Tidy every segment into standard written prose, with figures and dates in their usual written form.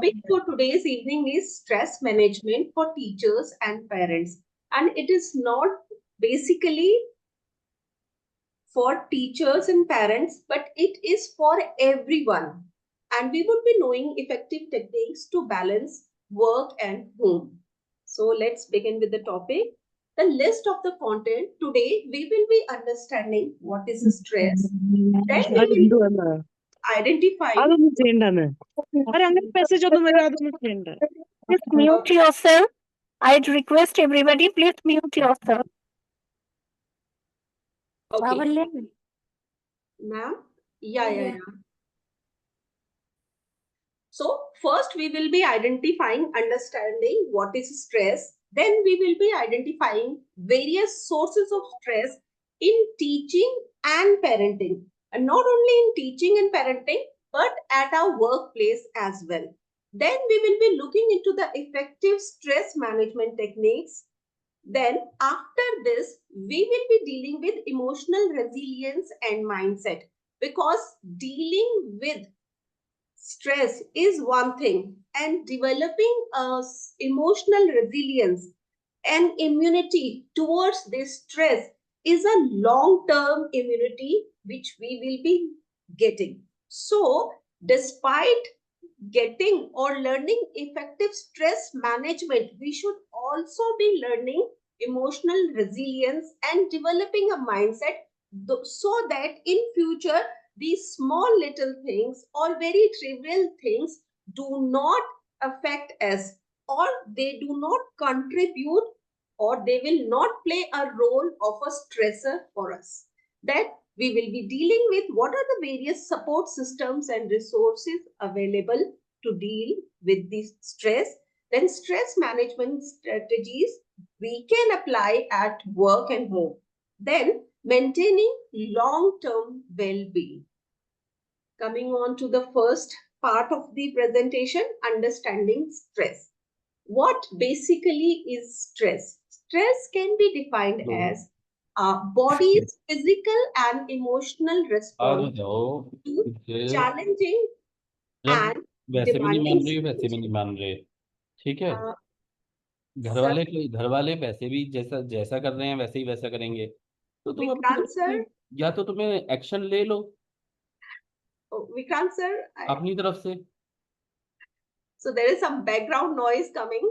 Topic for today's evening is stress management for teachers and parents. And it is not basically for teachers and parents, but it is for everyone. And we would be knowing effective techniques to balance work and home. So let's begin with the topic. The list of the content today, we will be understanding what is stress. Then we will identify. അതൊന്നും ചെയ്യണ്ടെന്ന് അങ്ങനെ message ഒന്നും വരും അതൊന്നും ചെയ്യണ്ട. Just mute yourself. I'd request everybody, please mute yourself. Okay. Ma'am? Yeah. So first we will be identifying, understanding what is stress. Then we will be identifying various sources of stress in teaching and parenting. And not only in teaching and parenting, but at our workplace as well. Then we will be looking into the effective stress management techniques. Then after this, we will be dealing with emotional resilience and mindset, because dealing with stress is one thing, and developing emotional resilience and immunity towards this stress is a long-term immunity which we will be getting. So despite getting or learning effective stress management, we should also be learning emotional resilience and developing a mindset so that in future these small little things or very trivial things do not affect us, or they do not contribute, or they will not play a role of a stressor for us. That we will be dealing with what are the various support systems and resources available to deal with this stress. Then stress management strategies we can apply at work and home. Then maintaining long-term well-being. Coming on to the first part of the presentation, understanding stress. What basically is stress? Stress can be defined as body's physical and emotional response to challenging and वैसे भी नहीं मान demanding रही हो, वैसे भी नहीं मान रहे, ठीक है। घर वाले वैसे भी जैसा जैसा कर रहे हैं वैसे ही वैसा करेंगे, तो तुम अपनी तरफ से या तो तुम्हें एक्शन ले लो Vikrant sir, अपनी तरफ से। So there is some background noise coming.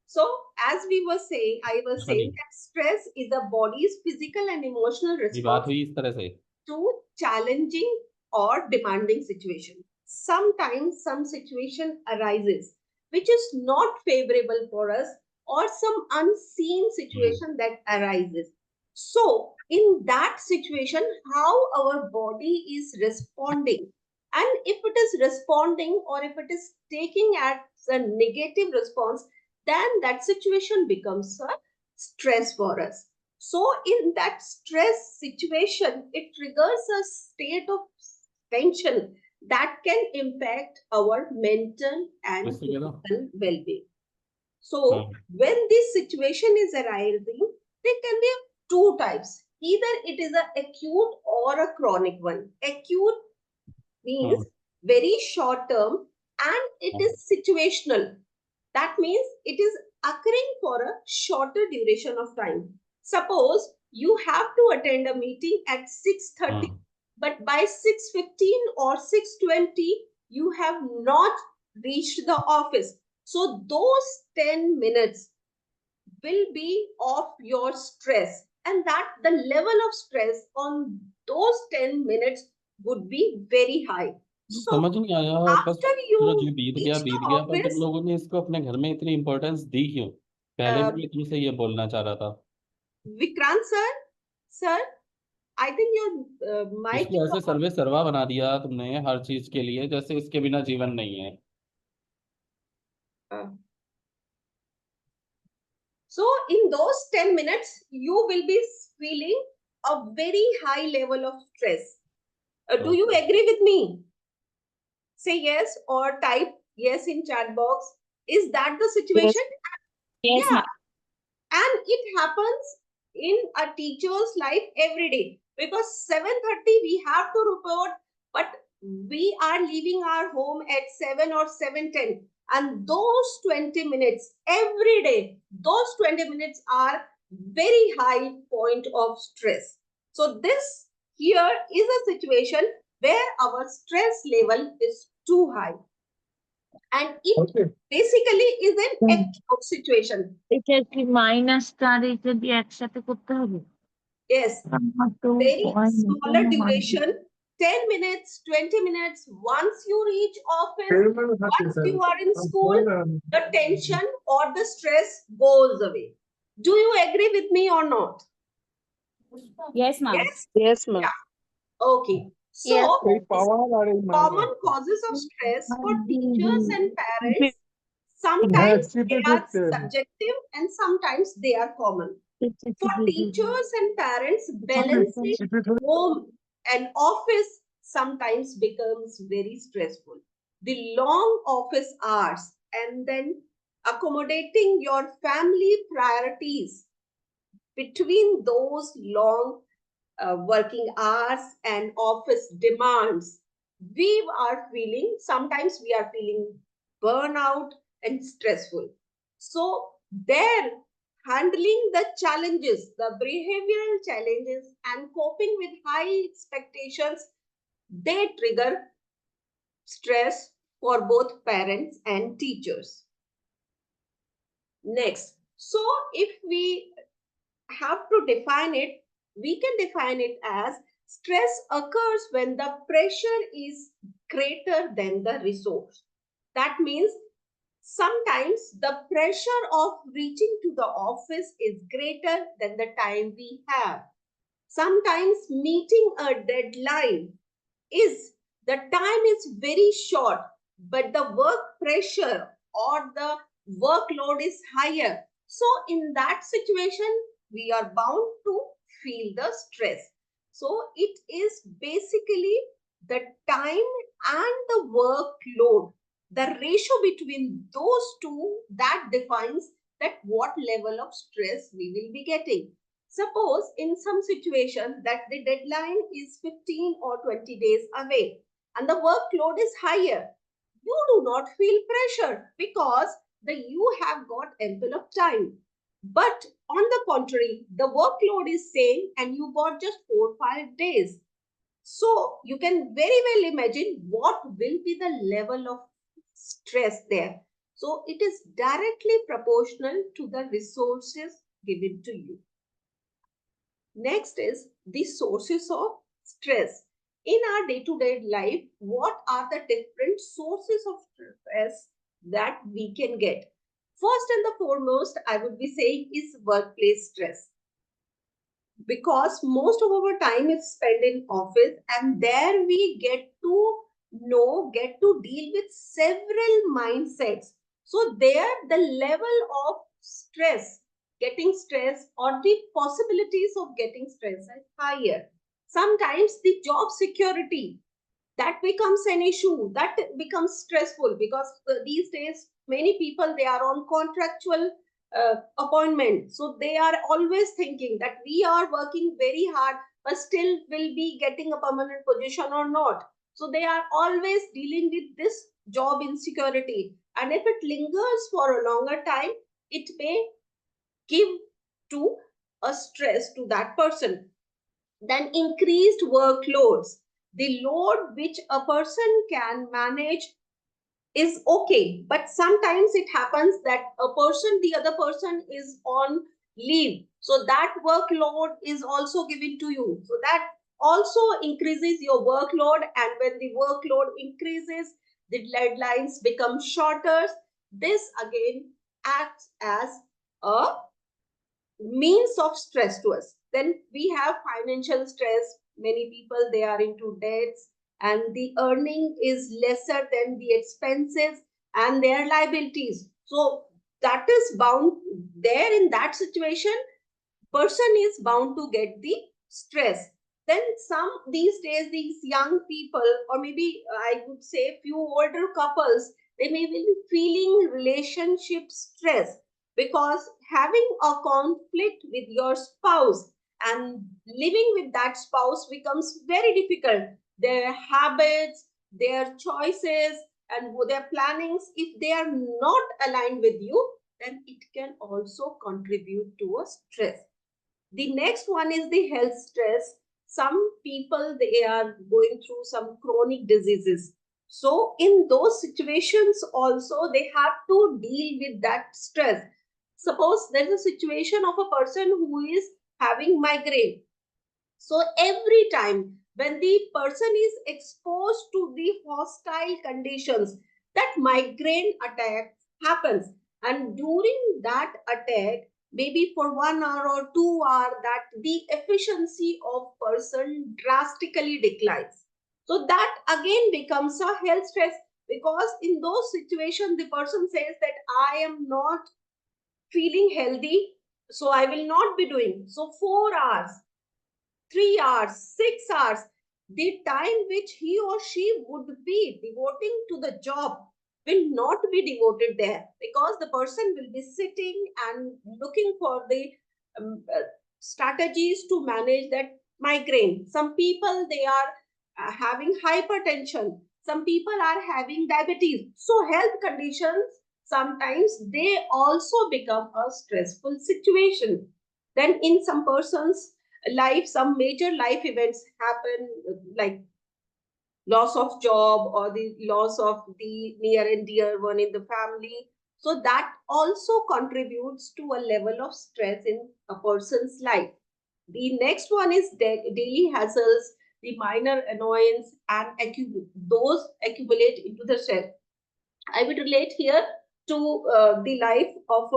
So as we were saying, I was saying that stress is the body's physical and emotional response to challenging or demanding situation. Sometimes some situation arises which is not favorable for us, or some unseen situation that arises. So in that situation, how our body is responding, and if it is responding or if it is taking as a negative response, then that situation becomes a stress for us. So in that stress situation, it triggers a state of tension that can impact our mental and physical well-being. So when this situation is arising, there can be two types. Either it is an acute or a chronic one. Acute means very short term, and it is situational. That means it is occurring for a shorter duration of time. Suppose you have to attend a meeting at 6:30, but by 6:15 or 6:20, you have not reached the office. So those 10 minutes will be of your stress, and that the level of stress on those 10 minutes would be very high. So समझ नहीं आया, after you जो बीत गया पर तुम लोगों ने इसको अपने घर में इतनी इंपॉर्टेंस दी क्यों? पहले भी तुमसे ये बोलना चाह रहा था। Vikrant sir I think your mic इसको ऐसे सर्वे सर्वा बना दिया तुमने हर चीज के लिए, जैसे इसके बिना जीवन नहीं है। So in those 10 minutes, you will be feeling a very high level of stress. Do you agree with me? Say yes or type yes in chat box. Is that the situation? Yes. Yeah. And it happens in a teacher's life every day, because 7:30 we have to report, but we are leaving our home at 7 or 7:10, and those 20 minutes every day, those 20 minutes are very high point of stress. So this here is a situation where our stress level is too high, and it basically is an acute situation. এটা কি মাইনাসটার এটা দিয়ে একসাথে করতে হবে? Yes, আমার তো very হয়নি, smaller কোনো মানে duration, 10 minutes, 20 minutes. Once you reach office, once you are in school, the tension or the stress goes away. Do you agree with me or not? Yes, ma'am. Yes? Yes, ma'am. Yeah. Okay. So, Yes, common causes of stress for teachers and parents, sometimes they are subjective and sometimes they are common. For teachers and parents, balancing home and office sometimes becomes very stressful. The long office hours and then accommodating your family priorities between those long working hours and office demands, sometimes we are feeling burnout and stressful. So there, handling the challenges, the behavioral challenges and coping with high expectations, they trigger stress for both parents and teachers. Next, so if we have to define it, we can define it as stress occurs when the pressure is greater than the resource. That means sometimes the pressure of reaching to the office is greater than the time we have. Sometimes meeting a deadline is, the time is very short, but the work pressure or the workload is higher. So in that situation, we are bound to feel the stress. So it is basically the time and the workload, the ratio between those two, that defines that what level of stress we will be getting. Suppose in some situation that the deadline is 15 or 20 days away and the workload is higher, you do not feel pressure because you have got ample of time. But on the contrary, the workload is same and you got just 4 or 5 days. So you can very well imagine what will be the level of stress there. So it is directly proportional to the resources given to you. Next is the sources of stress. In our day-to-day life, what are the different sources of stress that we can get? First and the foremost, I would be saying is workplace stress. Because most of our time is spent in office and there we get to deal with several mindsets. So there the level of stress, getting stress or the possibilities of getting stress is higher. Sometimes the job security, that becomes an issue, that becomes stressful because these days many people, they are on contractual appointment, so they are always thinking that we are working very hard but still will be getting a permanent position or not. So they are always dealing with this job insecurity, and if it lingers for a longer time, it may give to a stress to that person. Then increased workloads, the load which a person can manage is okay, but sometimes it happens that the other person is on leave, so that workload is also given to you, so that also increases your workload, and when the workload increases, the deadlines become shorter. This again acts as a means of stress to us. Then we have financial stress. Many people, they are into debts and the earning is lesser than the expenses and their liabilities. So that is bound there. In that situation, person is bound to get the stress. Then some, these days, these young people, or maybe I would say few older couples, they may be feeling relationship stress because having a conflict with your spouse and living with that spouse becomes very difficult. Their habits, their choices and their plannings, if they are not aligned with you, then it can also contribute to a stress. The next one is the health stress. Some people, they are going through some chronic diseases, so in those situations also they have to deal with that stress. Suppose there is a situation of a person who is having migraine, so every time when the person is exposed to the hostile conditions, that migraine attack happens. And during that attack, maybe for 1 hour or 2 hours, that the efficiency of person drastically declines. So that again becomes a health stress, because in those situations, the person says that I am not feeling healthy, so I will not be doing. So 4 hours, 3 hours, 6 hours, the time which he or she would be devoting to the job will not be devoted there, because the person will be sitting and looking for the um, uh, strategies to manage that migraine. Some people, they are having hypertension. Some people are having diabetes. So health conditions, sometimes they also become a stressful situation. Then in some persons, life, some major life events happen, like loss of job or the loss of the near and dear one in the family. So that also contributes to a level of stress in a person's life. The next one is daily hassles, the minor annoyance, and those accumulate into the stress. I would relate here to the life of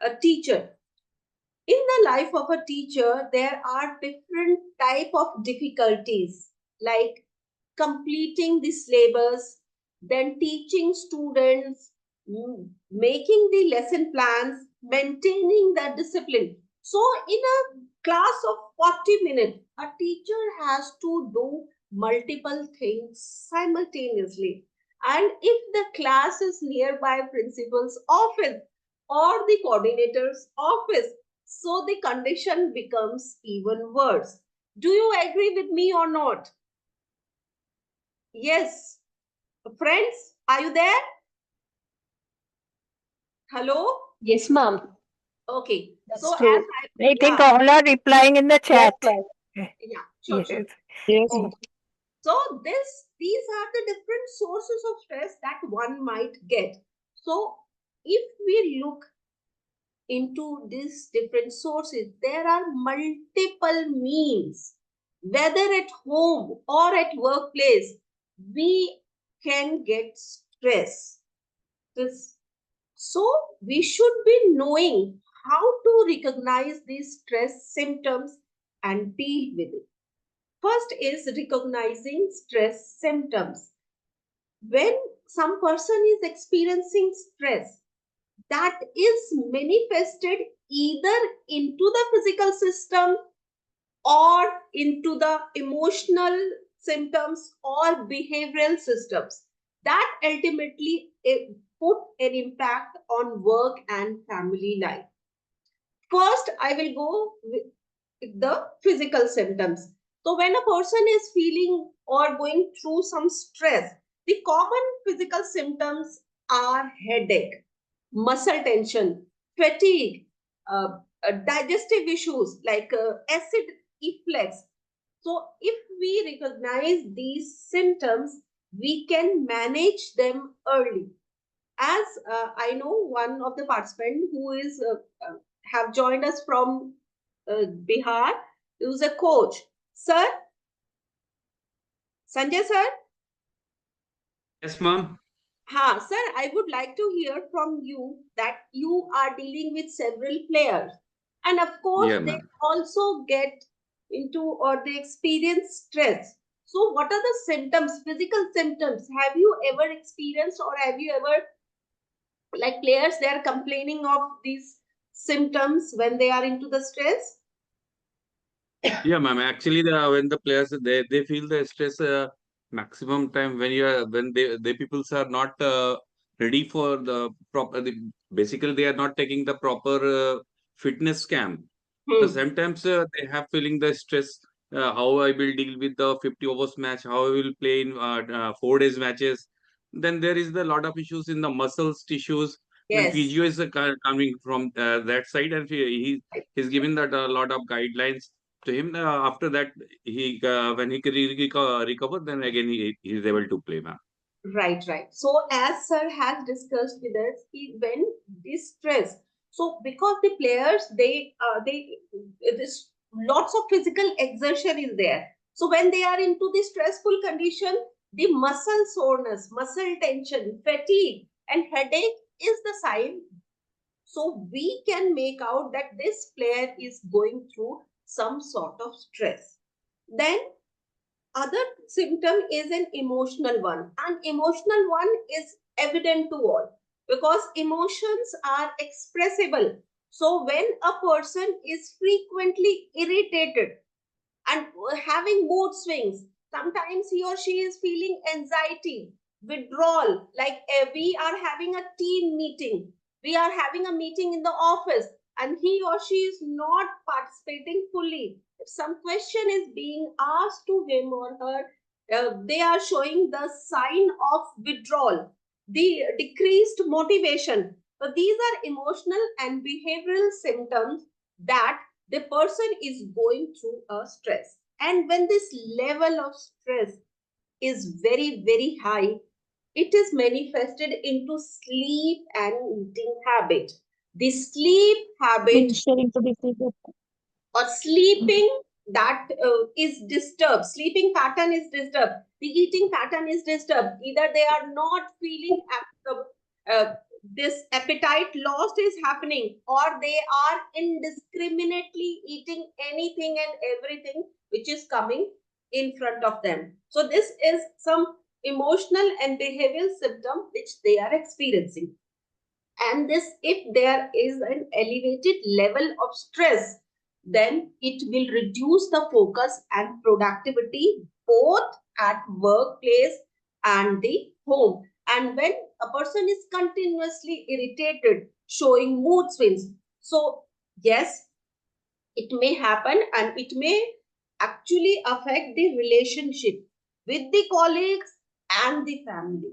a teacher. In the life of a teacher, there are different type of difficulties, like completing the syllabus, then teaching students, making the lesson plans, maintaining the discipline. So in a class of 40 minutes, a teacher has to do multiple things simultaneously. And if the class is nearby principal's office or the coordinator's office, so the condition becomes even worse. Do you agree with me or not? Yes. Friends, are you there? Hello? Yes, ma'am. Okay. That's So as true. I, I think yeah, all are replying in the Yes, chat. ma'am. yeah, sure, Yes. sure. Yes, Okay. ma'am. So these are the different sources of stress that one might get. So if we look into these different sources, there are multiple means, whether at home or at workplace, we can get stress. This, so we should be knowing how to recognize these stress symptoms and deal with it. First is recognizing stress symptoms. When some person is experiencing stress, that is manifested either into the physical system or into the emotional symptoms or behavioral systems, that ultimately put an impact on work and family life. First, I will go with the physical symptoms. So when a person is feeling or going through some stress, the common physical symptoms are headache, muscle tension, fatigue, digestive issues like acid reflux. So if we recognize these symptoms, we can manage them early. As I know one of the participants who is have joined us from Bihar, who's a coach. Sir, Sanjay sir, Yes, ma'am. sir, I would like to hear from you that you are dealing with several players, and of course Yeah, they ma'am. also get into or they experience stress. So, what are the symptoms, physical symptoms? Have you ever experienced, or have you ever, like players, they are complaining of these symptoms when they are into the stress? Yeah, ma'am. Actually, when the players they feel the stress maximum time when you are when they peoples are not ready for the proper. Basically, they are not taking the proper fitness camp. The Hmm. sometimes they have feeling the stress. how I will deal with the 50 overs match, how I will play in 4 days matches. Then there is a lot of issues in the muscles tissues. Then Yes. physio is coming from that side, and he's given that a lot of guidelines to him. After that, he when he can recover, then again he is able to play, ma'am. Right, right. So as sir has discussed with us, when this stress, so because the players they this lots of physical exertion is there. So when they are into the stressful condition, the muscle soreness, muscle tension, fatigue, and headache is the sign. So we can make out that this player is going through some sort of stress. Then other symptom is an emotional one, and emotional one is evident to all because emotions are expressible. So when a person is frequently irritated and having mood swings, sometimes he or she is feeling anxiety, withdrawal, like we are having a team meeting, we are having a meeting in the office, and he or she is not participating fully. If some question is being asked to him or her, they are showing the sign of withdrawal, the decreased motivation. So these are emotional and behavioral symptoms that the person is going through a stress. And when this level of stress is very, very high, it is manifested into sleep and eating habit. The sleep habit Sharing to the or sleeping that is disturbed, sleeping pattern is disturbed, the eating pattern is disturbed, either they are not feeling this appetite lost is happening, or they are indiscriminately eating anything and everything which is coming in front of them. So this is some emotional and behavioral symptom which they are experiencing. And this, if there is an elevated level of stress, then it will reduce the focus and productivity both at workplace and the home. And when a person is continuously irritated, showing mood swings, so yes, it may happen and it may actually affect the relationship with the colleagues and the family.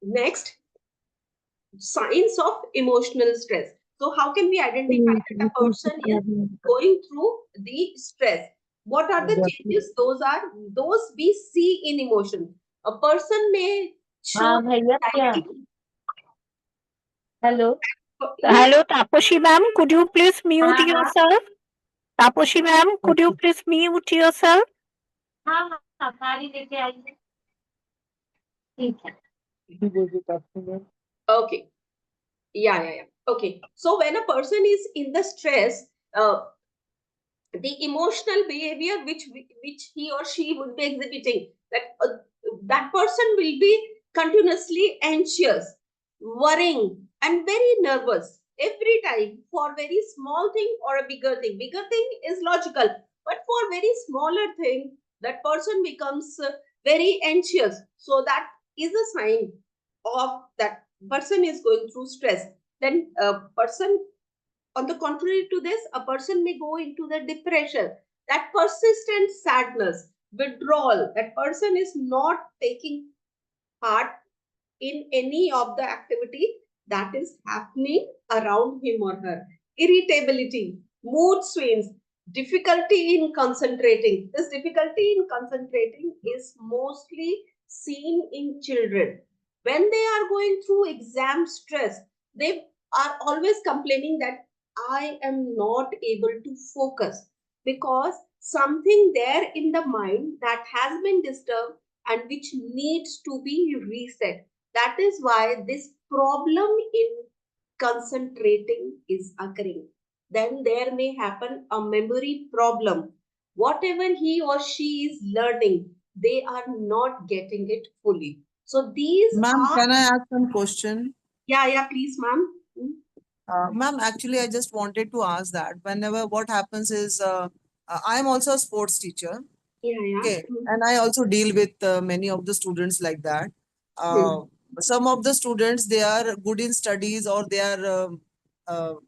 Next, signs of emotional stress. So, how can we identify that a person is going through the stress? What are the changes? Those we see in emotion. A person may show हाँ भैया क्या anxiety. Hello Yes, hello Taapsee ma'am could you please mute हाँ, हाँ. yourself Taapsee ma'am could you please mute yourself हाँ हाँ सारी लेके आइए ठीक है Okay. Yeah, yeah, yeah. Okay. So, when a person is in the stress, uh, the emotional behavior which he or she would be exhibiting, that person will be continuously anxious, worrying, and very nervous every time for very small thing or a bigger thing is logical, but for very smaller thing that person becomes very anxious. So that is a sign of that person is going through stress. Then a person, on the contrary to this, a person may go into the depression, that persistent sadness, withdrawal, that person is not taking part in any of the activity that is happening around him or her. Irritability, mood swings, difficulty in concentrating. This difficulty in concentrating is mostly seen in children. When they are going through exam stress, they are always complaining that I am not able to focus because something there in the mind that has been disturbed and which needs to be reset. That is why this problem in concentrating is occurring. Then there may happen a memory problem. Whatever he or she is learning, they are not getting it fully. So these Ma'am, are, can I ask some question? yeah, yeah, please, ma'am. Ma'am, actually, I just wanted to ask that whenever what happens is, I am also a sports teacher. Yeah, yeah. Okay, and I also deal with many of the students like that. Hmm. Uh, some of the students they are good in studies or they are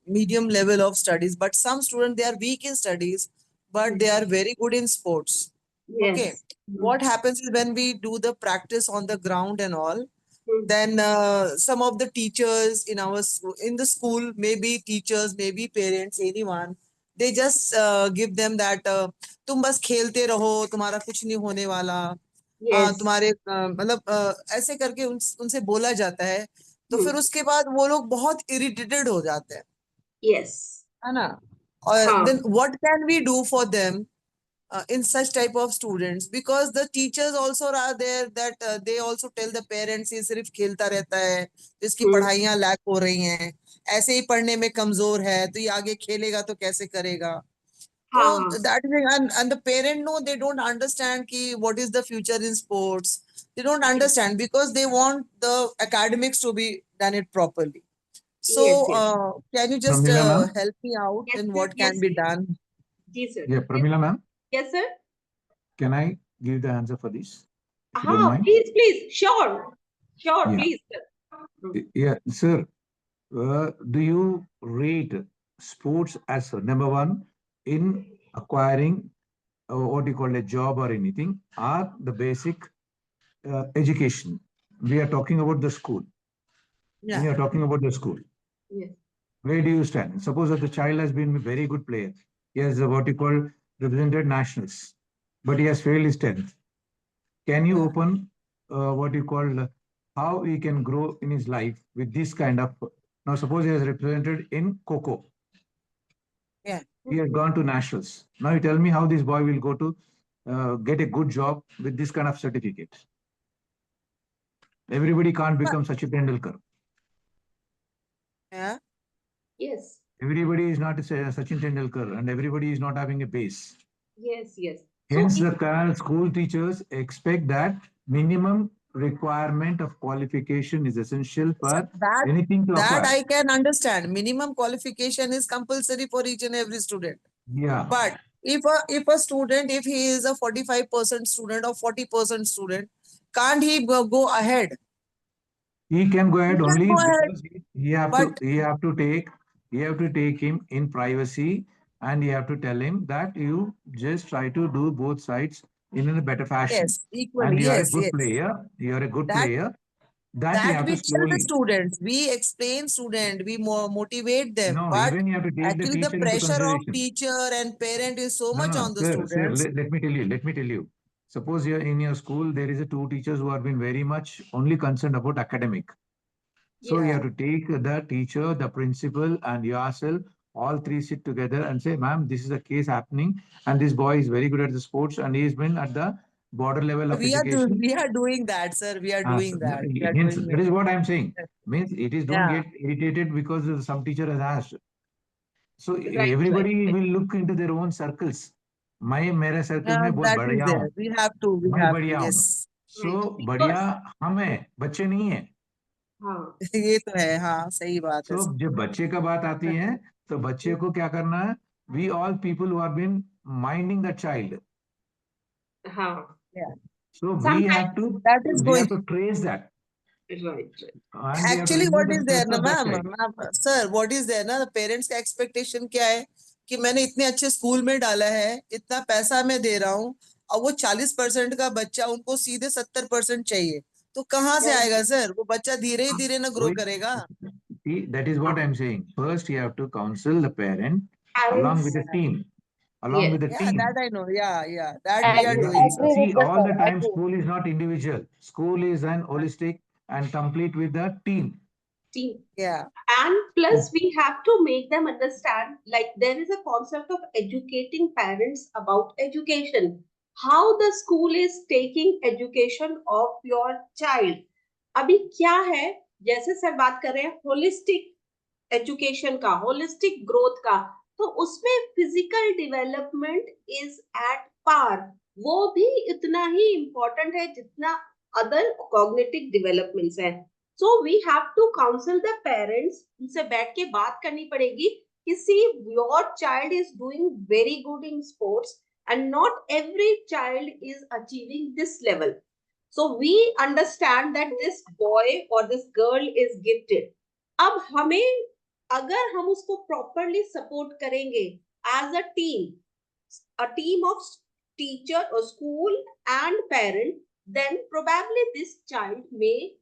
medium level of studies, but some students they are weak in studies, but they are very good in sports. Okay. Yes. What happens is when we do the practice on the ground and all, Hmm. then some of the teachers in in the school, maybe teachers, maybe parents, anyone, they just give them that तुम बस खेलते रहो, तुम्हारा कुछ नहीं होने वाला, Yes. तुम्हारे मतलब ऐसे करके उनसे बोला जाता है, तो फिर Hmm. उसके बाद वो लोग बहुत इरिटेटेड हो जाते हैं, Yes. है ना? और हाँ. then what can we do for them in such type of students, because the teachers also are there that they also tell the parents ये सिर्फ खेलता रहता है, इसकी Hmm. पढ़ाइयाँ लैक हो रही हैं, ऐसे ही पढ़ने में कमजोर है, तो ये आगे खेलेगा तो कैसे करेगा? तो हाँ. that is and the parent, no, they don't understand ki what is the future in sports. They don't Yes. understand because they want the academics to be done it properly. So Yes. Yes. can you just Prameela ma'am? help me out Yes, in sir. what Yes, can be sir. done? Ji sir. Yeah, Prameela ma'am, Yes, sir. can I give the answer for this? If you don't हाँ, mind? please, please. Sure. Sure, Yeah. please, sir. Yeah, sir. Do you rate sports as number one in acquiring what you call a job or anything, or the basic education? We are talking about the school. When Yeah. you are talking about the school, Yes. where do you stand? Suppose that the child has been a very good player. He has what you call represented nationals, but he has failed his 10th. Can you Yeah. open what you call how he can grow in his life with this kind of, now suppose he has represented in Coco, Yeah. he has gone to nationals. Now you tell me how this boy will go to get a good job with this kind of certificate. Everybody can't But- become Sachin Tendulkar. Yeah. Yes. Everybody is not a Sachin Tendulkar, and everybody is not having a base. Yes. Yes. So, Hence, the current school teachers expect that minimum requirement of qualification is essential So for anything to that acquire. I can understand. Minimum qualification is compulsory for each and every student. Yeah. But if a student, if he is a 45% student or 40% student, can't he go ahead? He can go He ahead can only go ahead. because he have to But he have to take him in privacy, and you have to tell him that you just try to do both sides in a better fashion. yes, equally, And you are a yes, good yes. player. You are a good That player. That you that have we to tell the slowly. students, we explain student, we motivate them. No, But even you have to take the actually the teacher into pressure of consideration. teacher and parent is so No, much no, on the sir, students. let me tell you, let me tell you. Suppose you're in your school, there is a two teachers who have been very much only concerned about academic. So you Yeah. have to take the teacher, the principal, and yourself, all three sit together and say, ma'am, this is a case happening, and this boy is very good at the sports, and he's been at the border level of education. We are doing that, sir. We are doing that. We are Hence, doing that it. is what I'm saying. Means it is don't Yeah. get irritated because some teacher has asked. So right, right. everybody will look into their own circles. मैं मेरे circle Yeah, में बहुत that is बढ़िया there. हूँ, We मैं have to, बढ़िया हूँ. yes. Right. So बढ़िया Because, हम हैं, बच्चे नहीं हैं. हाँ. ये तो है, हाँ, सही बात है So सर. जब बच्चे का बात आती है, तो बच्चे को क्या करना है? We all people who have been minding the child. हाँ. Yeah. So Sometimes, That is we going. have to trace that, right, right. and we have to Actually, remove what the is there stress ना of that ma'am, child. Sir, what is there ना, parents का expectation क्या है कि मैंने इतने अच्छे school में डाला है, इतना पैसा मैं दे रहा हूँ, और वो 40% का बच्चा, उनको सीधे 70% चाहिए, तो कहाँ से Right. आएगा सर? वो बच्चा धीरे ही धीरे ना ग्रो वही- करेगा. See, that is what I'm saying. First, you have to counsel the parent along with Parents, the team. Along yes. with the Yeah, team. that I know. Yeah, that we are Agree, doing, sir. agree See, with the all sir. the time, Agree. school is not individual. School is an holistic and complete with the team. Team. Yeah, And plus, we have to make them understand like there is a concept of educating parents about education. How the school is taking education of your child. अभी क्या है, जैसे sir बात कर रहे हैं holistic education का, holistic growth का, तो उसमें physical development is at par. वो भी इतना ही इम्पोर्टेंट है जितना अदर कॉग्निटिव डेवलपमेंट्स है. So we have to counsel the parents, उनसे बैठ के बात करनी पड़ेगी कि see your child is doing very good in sports and not every child is achieving this level. So we understand that this boy or this girl is gifted. अब हमें, अगर हम उसको properly support करेंगे as a team, a team of teacher or school and parent, then probably this child may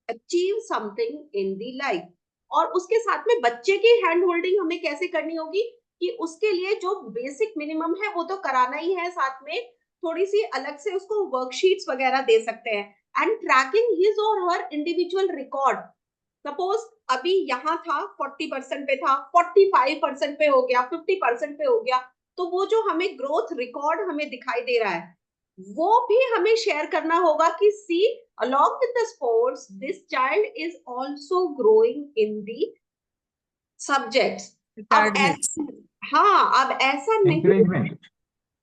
achieve something in the life. और उसके साथ में बच्चे की हैंड होल्डिंग हमें कैसे करनी होगी कि उसके लिए जो बेसिक मिनिमम है वो तो कराना ही है, साथ में थोड़ी सी अलग से उसको वर्कशीट्स वगैरह दे सकते हैं एंड ट्रैकिंग हिज और हर इंडिविजुअल रिकॉर्ड. सपोज अभी यहाँ था 40% पे था, 45% पे हो गया, 50% पे हो गया, तो वो जो हमें ग्रोथ रिकॉर्ड हमें दिखाई दे रहा है वो भी हमें शेयर करना होगा कि सी along with the sports this child is also growing in the subjects. अब ऐसा, हाँ, अब ऐसा नहीं Encouragement.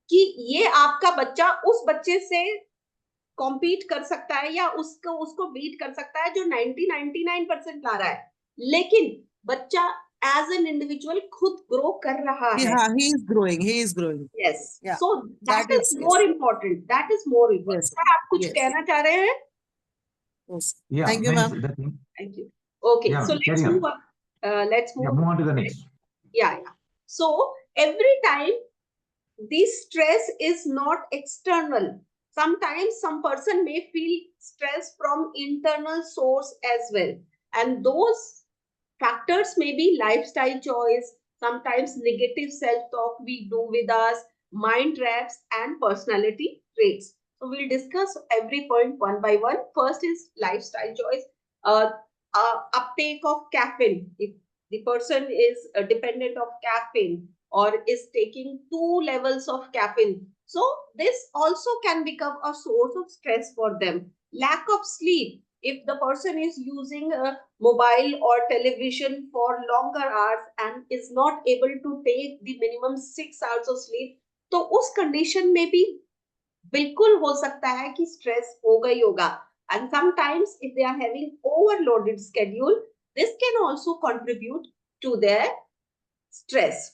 कि ये आपका बच्चा उस बच्चे से कॉम्पीट कर सकता है या उसको बीट कर सकता है जो 99% ला रहा है, लेकिन बच्चा एज एन इंडिविजुअल खुद ग्रो कर रहा है. हाँ, he is growing. Yes. Yeah. So that is more important. That is more important. Yes. Sir आप कुछ Yes. कहना चाह रहे हैं? Yes. Yeah, Thank you, means ma'am. the thing. Thank you. Okay, Yeah, so let's carry on. move on. Let's move. Yeah, move on to the next. Yeah. So every time this stress is not external. Sometimes some person may feel stress from internal source as well, and those factors may be lifestyle choice, sometimes negative self-talk we do with us, mind traps, and personality traits. So we'll discuss every point one by one. First is lifestyle choice. Uh, Uptake of caffeine. If the person is dependent of caffeine or is taking 2 levels of caffeine, so this also can become a source of stress for them. Lack of sleep. If the person is using a mobile or television for longer hours and is not able to take the minimum 6 hours of sleep, तो उस condition में भी बिल्कुल हो सकता है कि stress होगा ही होगा. And sometimes if they are having overloaded schedule, this can also contribute to their stress.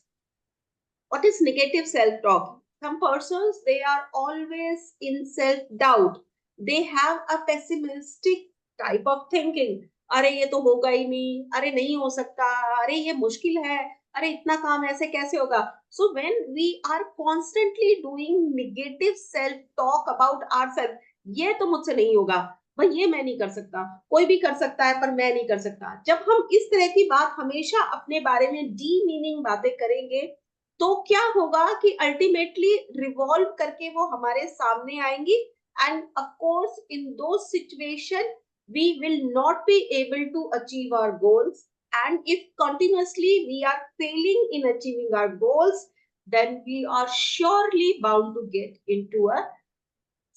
What is negative self-talk? Some persons, they are always in self-doubt. They have a pessimistic type of thinking. अरे ये तो होगा ही नहीं, अरे नहीं हो सकता, अरे ये मुश्किल है, अरे इतना काम ऐसे कैसे होगा. So when we are constantly doing negative self-talk about ourselves, ये तो मुझसे नहीं होगा, भाई ये मैं नहीं कर सकता, कोई भी कर सकता है पर मैं नहीं कर सकता. जब हम इस तरह की बात हमेशा अपने बारे में डीमीनिंग बातें करेंगे तो क्या होगा कि अल्टीमेटली रिवॉल्व करके वो हमारे सामने आएंगी end of course in those situation we will not be able to achieve our goals, and if continuously we are failing in achieving our goals, then we are surely bound to get into a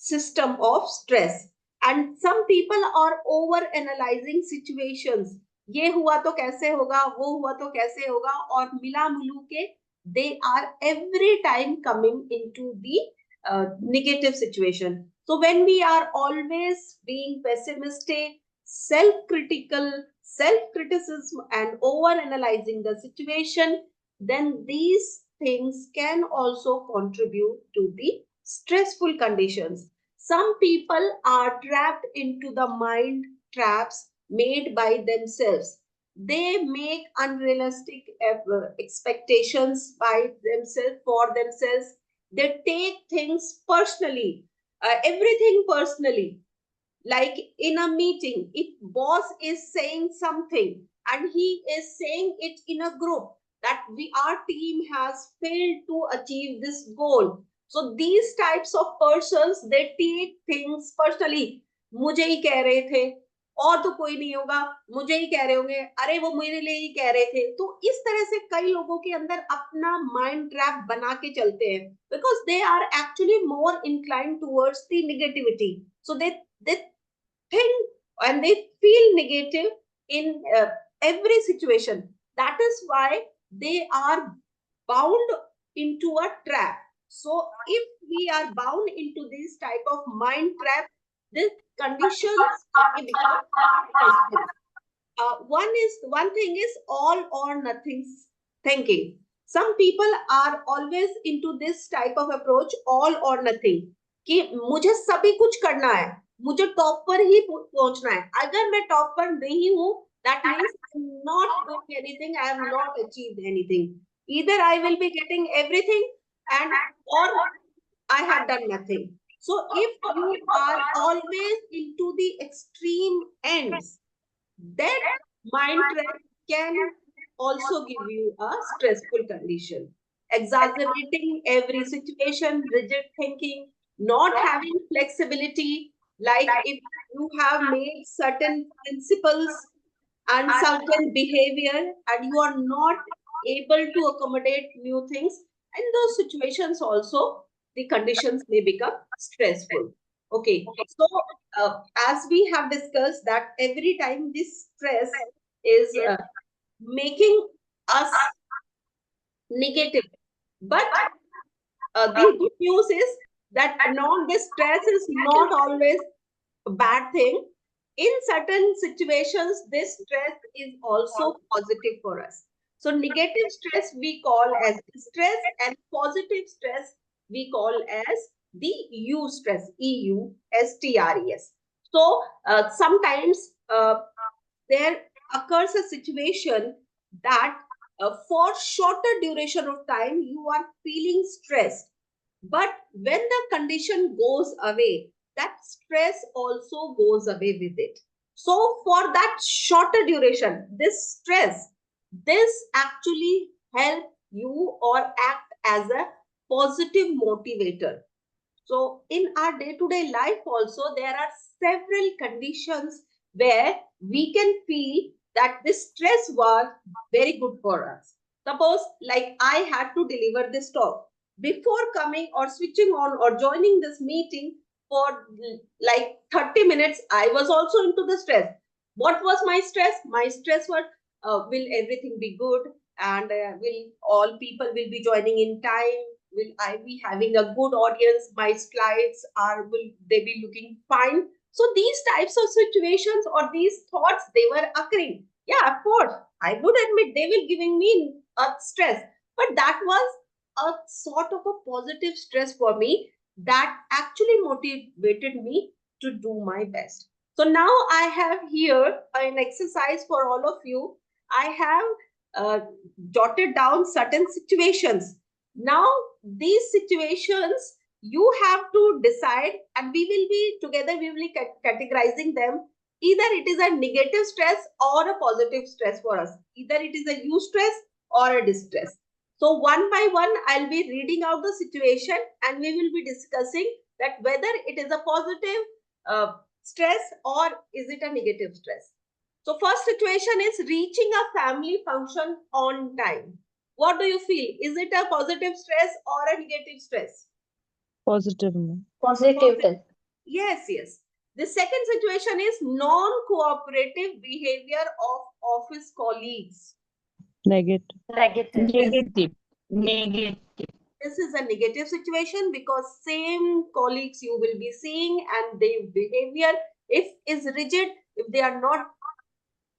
system of stress. And some people are over analyzing situations. ये हुआ तो कैसे होगा, वो हुआ तो कैसे होगा, और मिला मिलू के they are every time coming into the negative situation. So when we are always being pessimistic, self-critical, self-criticism and over-analyzing the situation, then these things can also contribute to the stressful conditions. Some people are trapped into the mind traps made by themselves. They make unrealistic expectations by themselves for themselves. They take things personally, everything personally. Like in a meeting, if boss is saying something and he is saying it in a group that our team has failed to achieve this goal, so these types of persons, they take things personally. मुझे ही कह रहे थे और तो कोई नहीं होगा, मुझे ही कह रहे होंगे, अरे वो मेरे लिए ही कह रहे थे. तो इस तरह से कई लोगों के अंदर अपना माइंड ट्रैप बना के चलते हैं because they are actually more inclined towards the negativity. So they think and they feel negative in every situation. That is why they are bound into a trap. So if we are bound into this type of mind trap, this conditions may become stressful. One thing is all or nothing thinking. Some people are always into this type of approach, all or nothing, कि मुझे सभी कुछ करना है, मुझे top पर ही पहुंचना है. अगर मैं टॉप पर नहीं हूं, that means I'm not doing anything, I have not achieved anything. Either I will be getting everything and or I have done nothing. So if you are always into the extreme ends, that mind trap can also give you a stressful condition. Exaggerating every situation, rigid thinking, not having flexibility, like if you have made certain principles and certain behavior and you are not able to accommodate new things, in those situations also the conditions may become stressful. Okay, so as we have discussed that every time this stress is making us negative, but the good news is that this stress is not always a bad thing. In certain situations, this stress is also positive for us. So negative stress we call as stress, and positive stress we call as the U stress, EUSTRES. So sometimes there occurs a situation that for shorter duration of time you are feeling stressed, but when the condition goes away, that stress also goes away with it. So for that shorter duration, this stress, this actually help you or act as a positive motivator. So in our day-to-day life also, there are several conditions where we can feel that this stress was very good for us. Suppose like I had to deliver this talk. Before coming or switching on or joining this meeting for like 30 minutes, I was also into the stress. What was my stress? My stress was, will everything be good? And will all people will be joining in time? Will I be having a good audience? My slides will they be looking fine? So these types of situations or these thoughts, they were occurring. Yeah, of course, I would admit they were giving me a stress, but that was a sort of a positive stress for me that actually motivated me to do my best. So now I have here an exercise for all of you. I have jotted down certain situations. Now, these situations you have to decide, and we will be together, we will be categorizing them. Either it is a negative stress or a positive stress for us. Either it is a eustress or a distress. So, one by one, I'll be reading out the situation and we will be discussing that whether it is a positive stress or is it a negative stress. So, first situation is reaching a family function on time. What do you feel? Is it a positive stress or a negative stress? Positive. Positive. Yes, yes. The second situation is non-cooperative behavior of office colleagues. Negative. Negative. This is a negative situation because same colleagues you will be seeing and their behavior, if is rigid, if they are not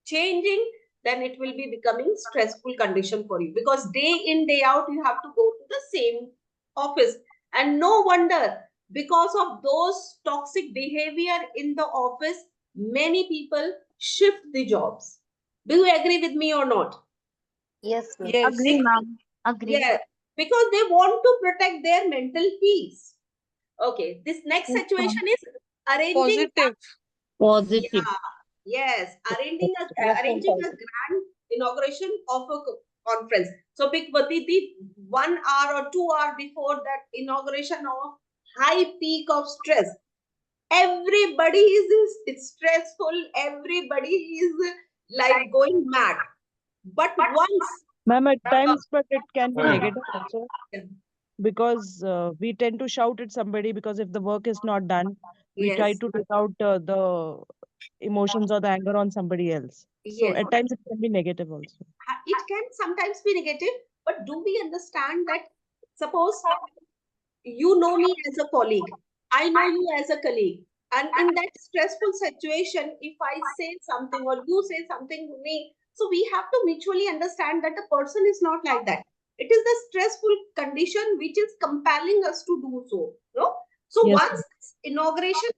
changing, then it will be becoming stressful condition for you, because day in day out you have to go to the same office, and no wonder, because of those toxic behavior in the office, many people shift the jobs. Do you agree with me or not? Yes, ma'am. Yes. Agree, ma'am. Agree. Yeah, because they want to protect their mental peace. Okay, this next Yes, ma'am. situation is arranging. Positive. Positive. Yes, arranging a grand inauguration of a conference. So, big the 1 hour or 2 hour before that inauguration of high peak of stress, everybody is it's stressful. Everybody is like going mad. But once, Ma'am, at uh, times, but it can be negative also yeah, because we tend to shout at somebody because if the work is not done, we try yes, to take out the emotions or the anger on somebody else. So yes, at times it can be negative also. it can sometimes be negative. But do we understand that? Suppose you know me as a colleague, I know you as a colleague, and in that stressful situation, if I say something or you say something to me, so we have to mutually understand that the person is not like that. It is the stressful condition which is compelling us to do so, no? So Yes, once ma'am. this inauguration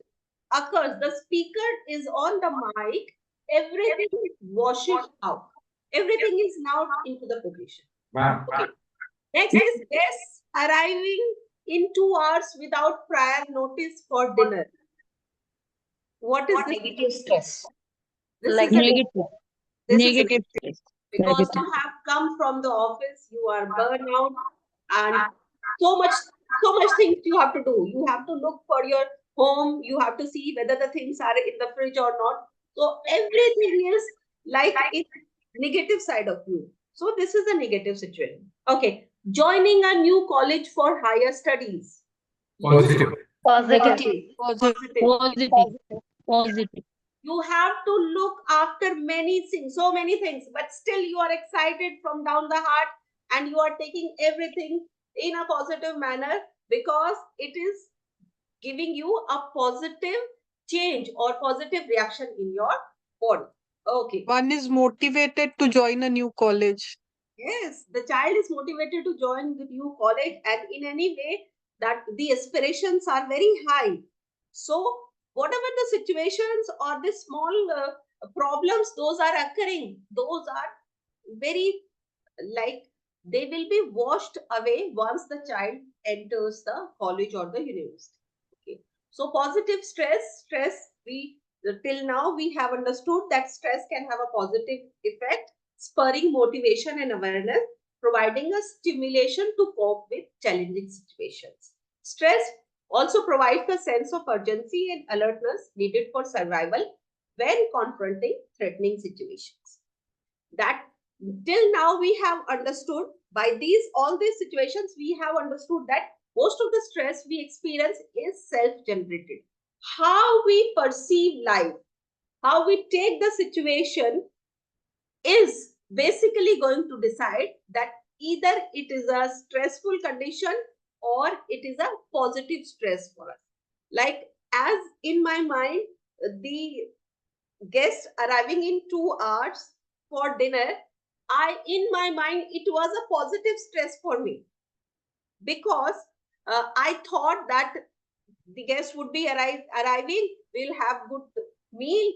occurs, the speaker is on the mic, everything washes out, everything is now into the position. Okay, Next is guests arriving in 2 hours without prior notice for dinner. What is this? Negative stress. This Like is a Negative. this is a Negative stress. because Negative. you have come from the office, you are burned out, and so much things you have to do. You have to look for your home, you have to see whether the things are in the fridge or not. So everything is like it's negative side of you. So this is a negative situation. Okay, joining a new college for higher studies. Positive. Positive. Positive. Positive. You have to look after many things, so many things, but still you are excited from down the heart and you are taking everything in a positive manner because it is giving you a positive change or positive reaction in your body. Okay. One is motivated to join a new college. Yes, the child is motivated to join the new college, and in any way that the aspirations are very high. So, whatever the situations or the small problems, those are occurring, those are very like they will be washed away once the child enters the college or the university. Okay. So, positive stress, we till now we have understood that stress can have a positive effect, spurring motivation and awareness, providing a stimulation to cope with challenging situations. Stress also provides a sense of urgency and alertness needed for survival when confronting threatening situations. That till now we have understood by these all these situations, we have understood that most of the stress we experience is self-generated. How we perceive life, how we take the situation is basically going to decide that either it is a stressful condition or it is a positive stress for us. Like as in my mind, the guest arriving in 2 hours for dinner, in my mind, it was a positive stress for me because I thought that the guests would be arriving, we'll have good meal,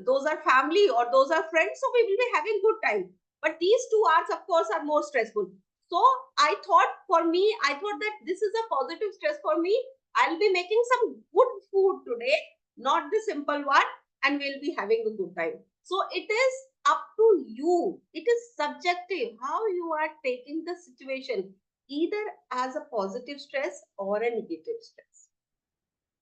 those are family or those are friends, so we will be having good time. But these 2 hours, of course, are more stressful. So I thought for me, I thought that this is a positive stress for me. I'll be making some good food today, not the simple one, and we'll be having a good time. So it is up to you. It is subjective how you are taking the situation, either as a positive stress or a negative stress.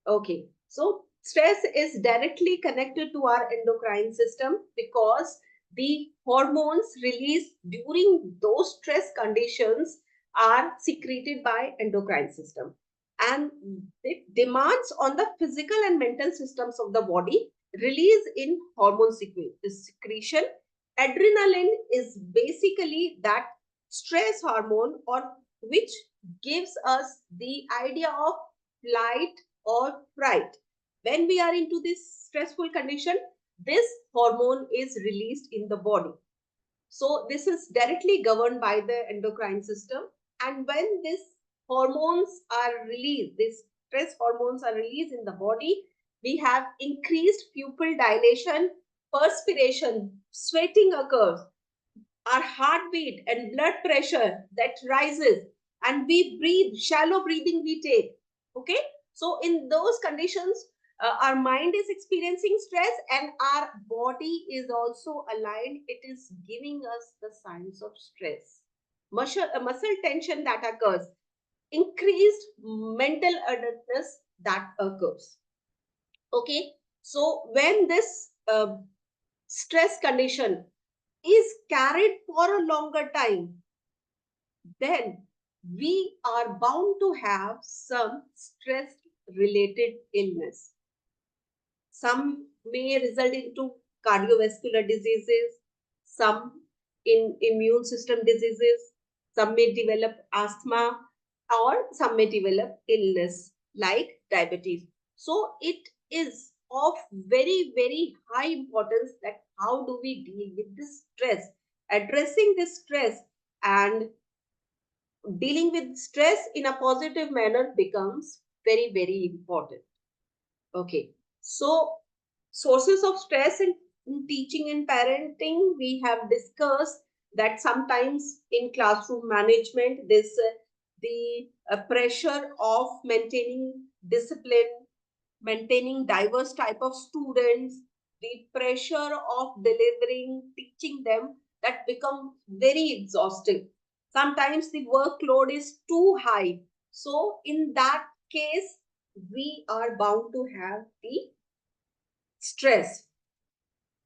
Okay, so stress is directly connected to our endocrine system because the hormones released during those stress conditions are secreted by endocrine system, and it demands on the physical and mental systems of the body release in hormone secretion. Adrenaline is basically that stress hormone or which gives us the idea of flight or fright. When we are into this stressful condition, this hormone is released in the body. So this is directly governed by the endocrine system. And when these hormones are released, these stress hormones are released in the body, we have increased pupil dilation, perspiration, sweating occurs, our heartbeat and blood pressure that rises, and we breathe, shallow breathing we take. Okay, so in those conditions, our mind is experiencing stress and our body is also aligned. It is giving us the signs of stress. Muscle tension that occurs, increased mental alertness that occurs. Okay, so when this stress condition is carried for a longer time, then we are bound to have some stress related illness. Some may result into cardiovascular diseases, some in immune system diseases, some may develop asthma, or some may develop illness like diabetes. So it is of very, very high importance that how do we deal with this stress, addressing this stress and dealing with stress in a positive manner becomes very, very important. Okay, so sources of stress in teaching and parenting, we have discussed that sometimes in classroom management, this the pressure of maintaining discipline, maintaining diverse type of students, the pressure of delivering, teaching them, that become very exhausting. Sometimes the workload is too high. So in that case, we are bound to have the stress.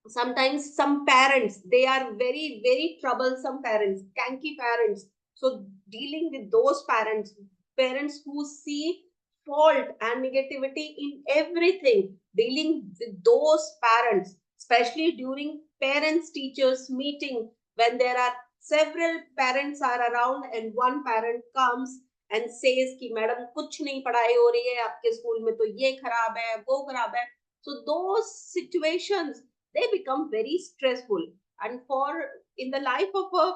Sometimes some parents, they are very troublesome parents, cranky parents. So dealing with those parents who see fault and negativity in everything, dealing with those parents, especially during parents teachers meeting, when there are several parents are around and one parent comes and says कि madam कुछ नहीं पढ़ाई हो रही है आपके school में, तो ये खराब है वो खराब है. So those situations, they become very stressful. And for in the life of a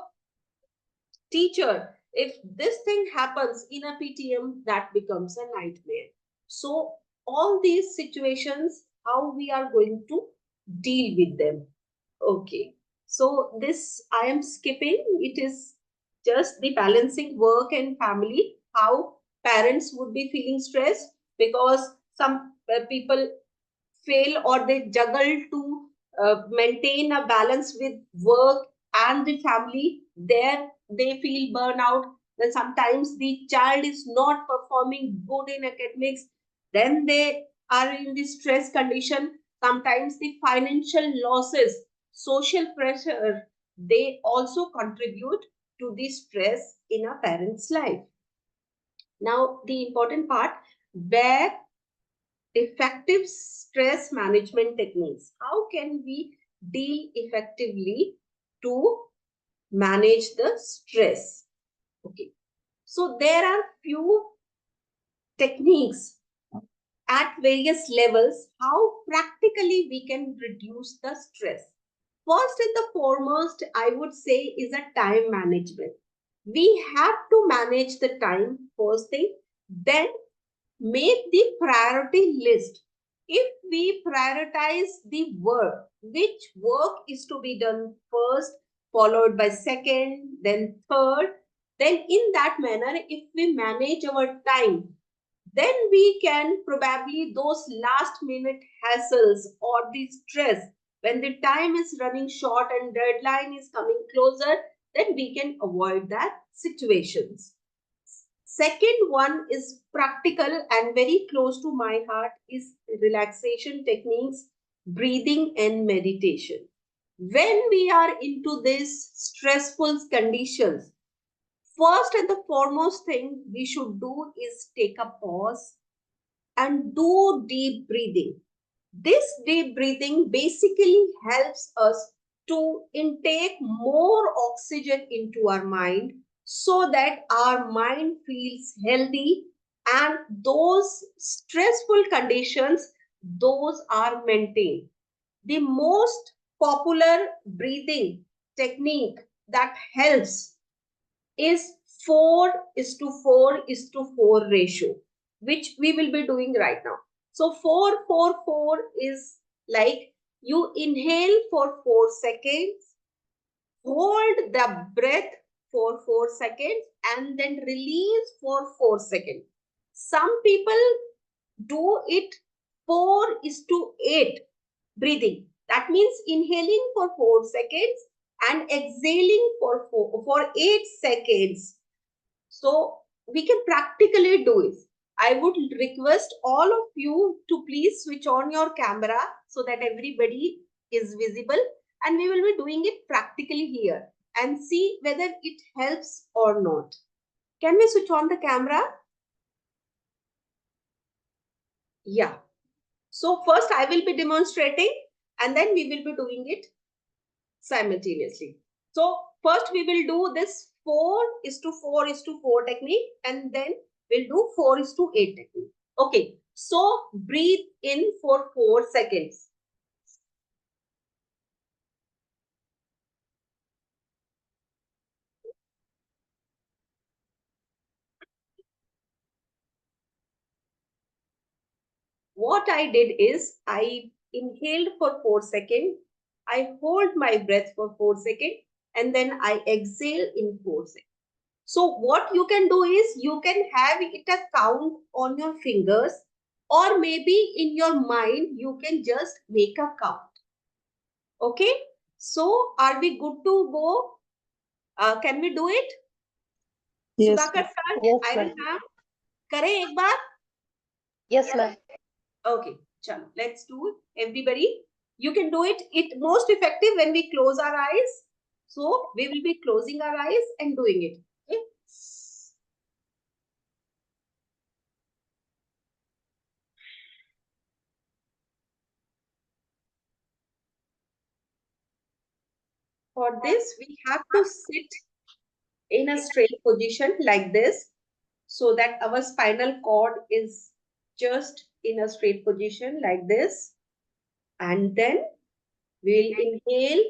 teacher, if this thing happens in a PTM, that becomes a nightmare. So all these situations, how we are going to deal with them. Okay, so this I am skipping. It is just the balancing work and family, how parents would be feeling stressed because some people fail or they juggle to maintain a balance with work and the family. There they feel burnout. Then sometimes the child is not performing good in academics, then they are in the stress condition. Sometimes the financial losses, social pressure, they also contribute to the stress in a parent's life. Now the important part, where effective stress management techniques. How can we deal effectively to manage the stress? Okay. So there are few techniques at various levels how practically we can reduce the stress. First and the foremost, I would say, is a time management. We have to manage the time, first thing, then make the priority list. If we prioritize the work, which work is to be done first, followed by second, then third, then in that manner, if we manage our time, then we can probably those last minute hassles or the stress, when the time is running short and deadline is coming closer, then we can avoid that situations. Second one is practical and very close to my heart is relaxation techniques, breathing and meditation. When we are into these stressful conditions, first and the foremost thing we should do is take a pause and do deep breathing. This deep breathing basically helps us to intake more oxygen into our mind so that our mind feels healthy and those stressful conditions, those are maintained. The most popular breathing technique that helps is 4 is to 4 is to 4 ratio, which we will be doing right now. So 4 4 4 is like you inhale for 4 seconds, hold the breath for 4 seconds, and then release for 4 seconds. Some people do it 4 is to 8 breathing. That means inhaling for 4 seconds and exhaling for 8 seconds. So we can practically do it. I would request all of you to please switch on your camera so that everybody is visible, and we will be doing it practically here and see whether it helps or not. Can we switch on the camera? Yeah. So first I will be demonstrating and then we will be doing it simultaneously. So first we will do this 4 is to 4 is to 4 technique, and then we'll do 4 is to 8 technique. Okay, so breathe in for 4 seconds. What I did is I inhaled for 4 seconds. I hold my breath for 4 seconds and then I exhale in 4 seconds. So what you can do is you can have it a count on your fingers, or maybe in your mind, you can just make a count. Okay. So are we good to go? Can we do it? Yes, Sudhakar sir, Yes, Iron ma'am. ma'am, kare ek baar? Yes, ma'am. Okay, chalo, let's do it. Everybody, you can do it. It most effective when we close our eyes. So we will be closing our eyes and doing it. Okay. For this, we have to sit in a straight position like this, so that our spinal cord is just in a straight position like this. And then we'll inhale,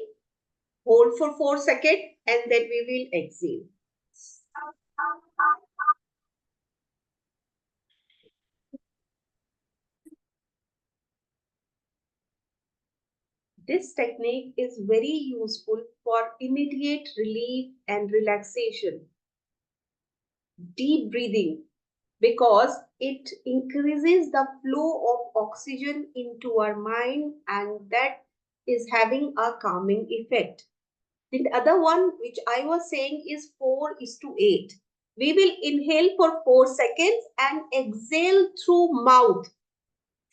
hold for 4 seconds, and then we will exhale. This technique is very useful for immediate relief and relaxation. Deep breathing, because it increases the flow of oxygen into our mind, and that is having a calming effect. The other one, which I was saying, is 4:8. We will inhale for 4 seconds and exhale through mouth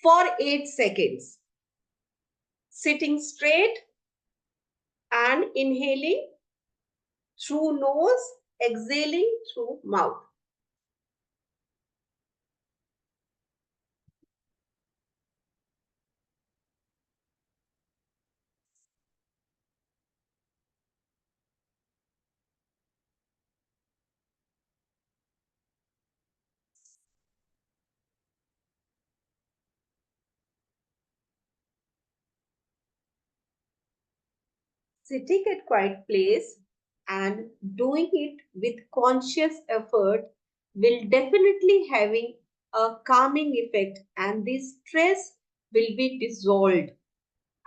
for 8 seconds. Sitting straight and inhaling through nose, exhaling through mouth. Sitting at quiet place and doing it with conscious effort will definitely having a calming effect, and this stress will be dissolved.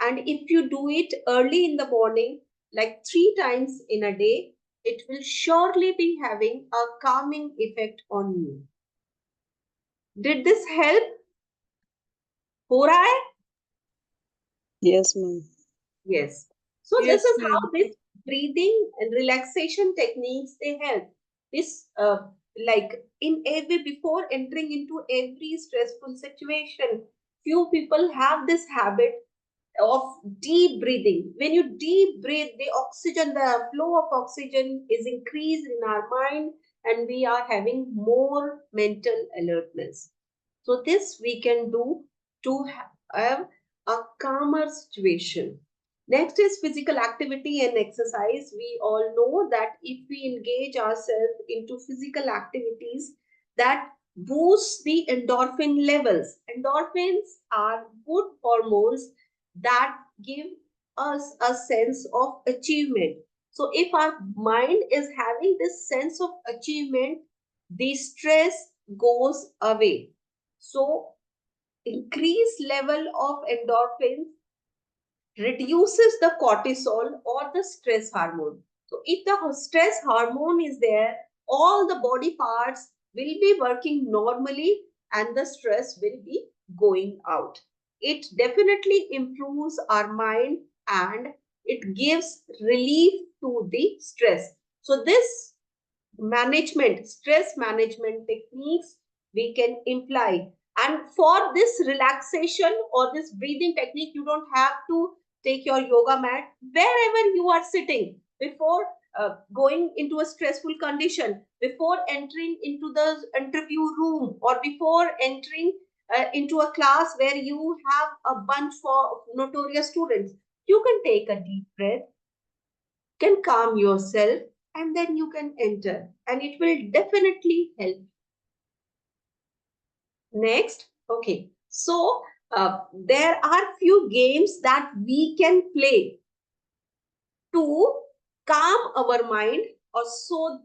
And if you do it early in the morning, like 3 times in a day, it will surely be having a calming effect on you. Did this help? हो रहा है? yes, ma'am. Yes. So this Yes, is ma'am. how this breathing and relaxation techniques they help. This like in every before entering into every stressful situation, few people have this habit of deep breathing. When you deep breathe, the oxygen, the flow of oxygen is increased in our mind, and we are having more mental alertness. So this we can do to have a calmer situation. Next is physical activity and exercise. We all know that if we engage ourselves into physical activities, that boosts the endorphin levels. Endorphins are good hormones that give us a sense of achievement. So if our mind is having this sense of achievement, the stress goes away. So increased level of endorphins reduces the cortisol or the stress hormone. So if the stress hormone is there, all the body parts will be working normally and the stress will be going out. It definitely improves our mind and it gives relief to the stress. So this management, stress management techniques we can imply. And for this relaxation or this breathing technique, you don't have to take your yoga mat wherever you are sitting before going into a stressful condition, before entering into the interview room, or before entering into a class where you have a bunch of notorious students. You can take a deep breath, can calm yourself, and then you can enter, and it will definitely help. Next, okay, so there are few games that we can play to calm our mind, or so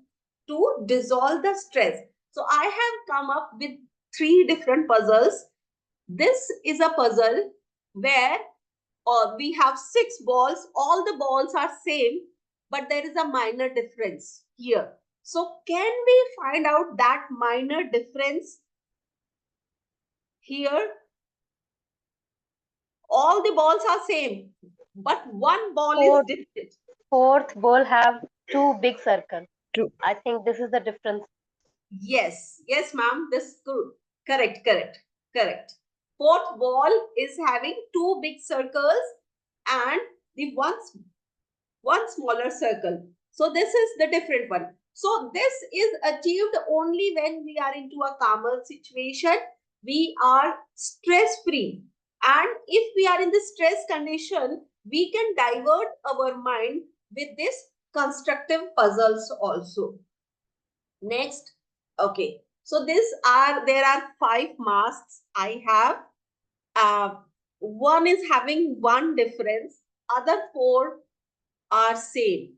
to dissolve the stress. So I have come up with 3 different puzzles. This is a puzzle where we have 6 balls, all the balls are same, but there is a minor difference here. So can we find out that minor difference here? All the balls are same, but one ball is different. Fourth ball have two big circles. True. I think this is the difference. Yes, yes, ma'am. This is good. Correct, correct, correct. Fourth ball is having two big circles and the one smaller circle. So this is the different one. So this is achieved only when we are into a calmer situation. We are stress free. And if we are in the stress condition, we can divert our mind with this constructive puzzles also. Next, okay. So there are 5 masks I have. One is having one difference, other 4 are same.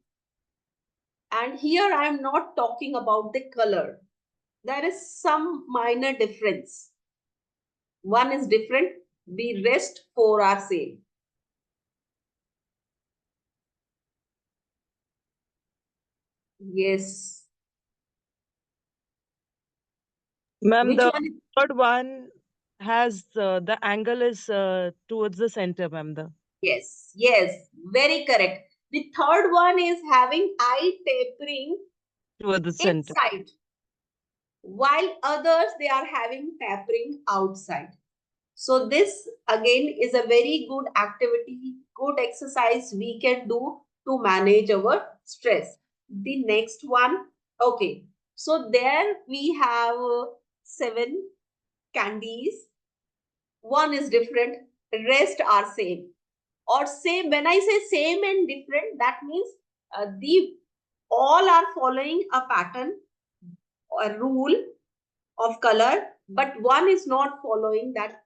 And here I am not talking about the color. There is some minor difference. One is different, the rest 4 are same. Yes. Ma'am, Which the one is? third one has the angle is towards the center, ma'am. Yes, yes, very correct. The third one is having eye tapering Towards the center. inside, while others they are having tapering outside. So this again is a very good activity, good exercise we can do to manage our stress. The next one, okay. So there we have 7 candies. One is different, rest are same. Or same, when I say same and different, that means the all are following a pattern or rule of color, but one is not following that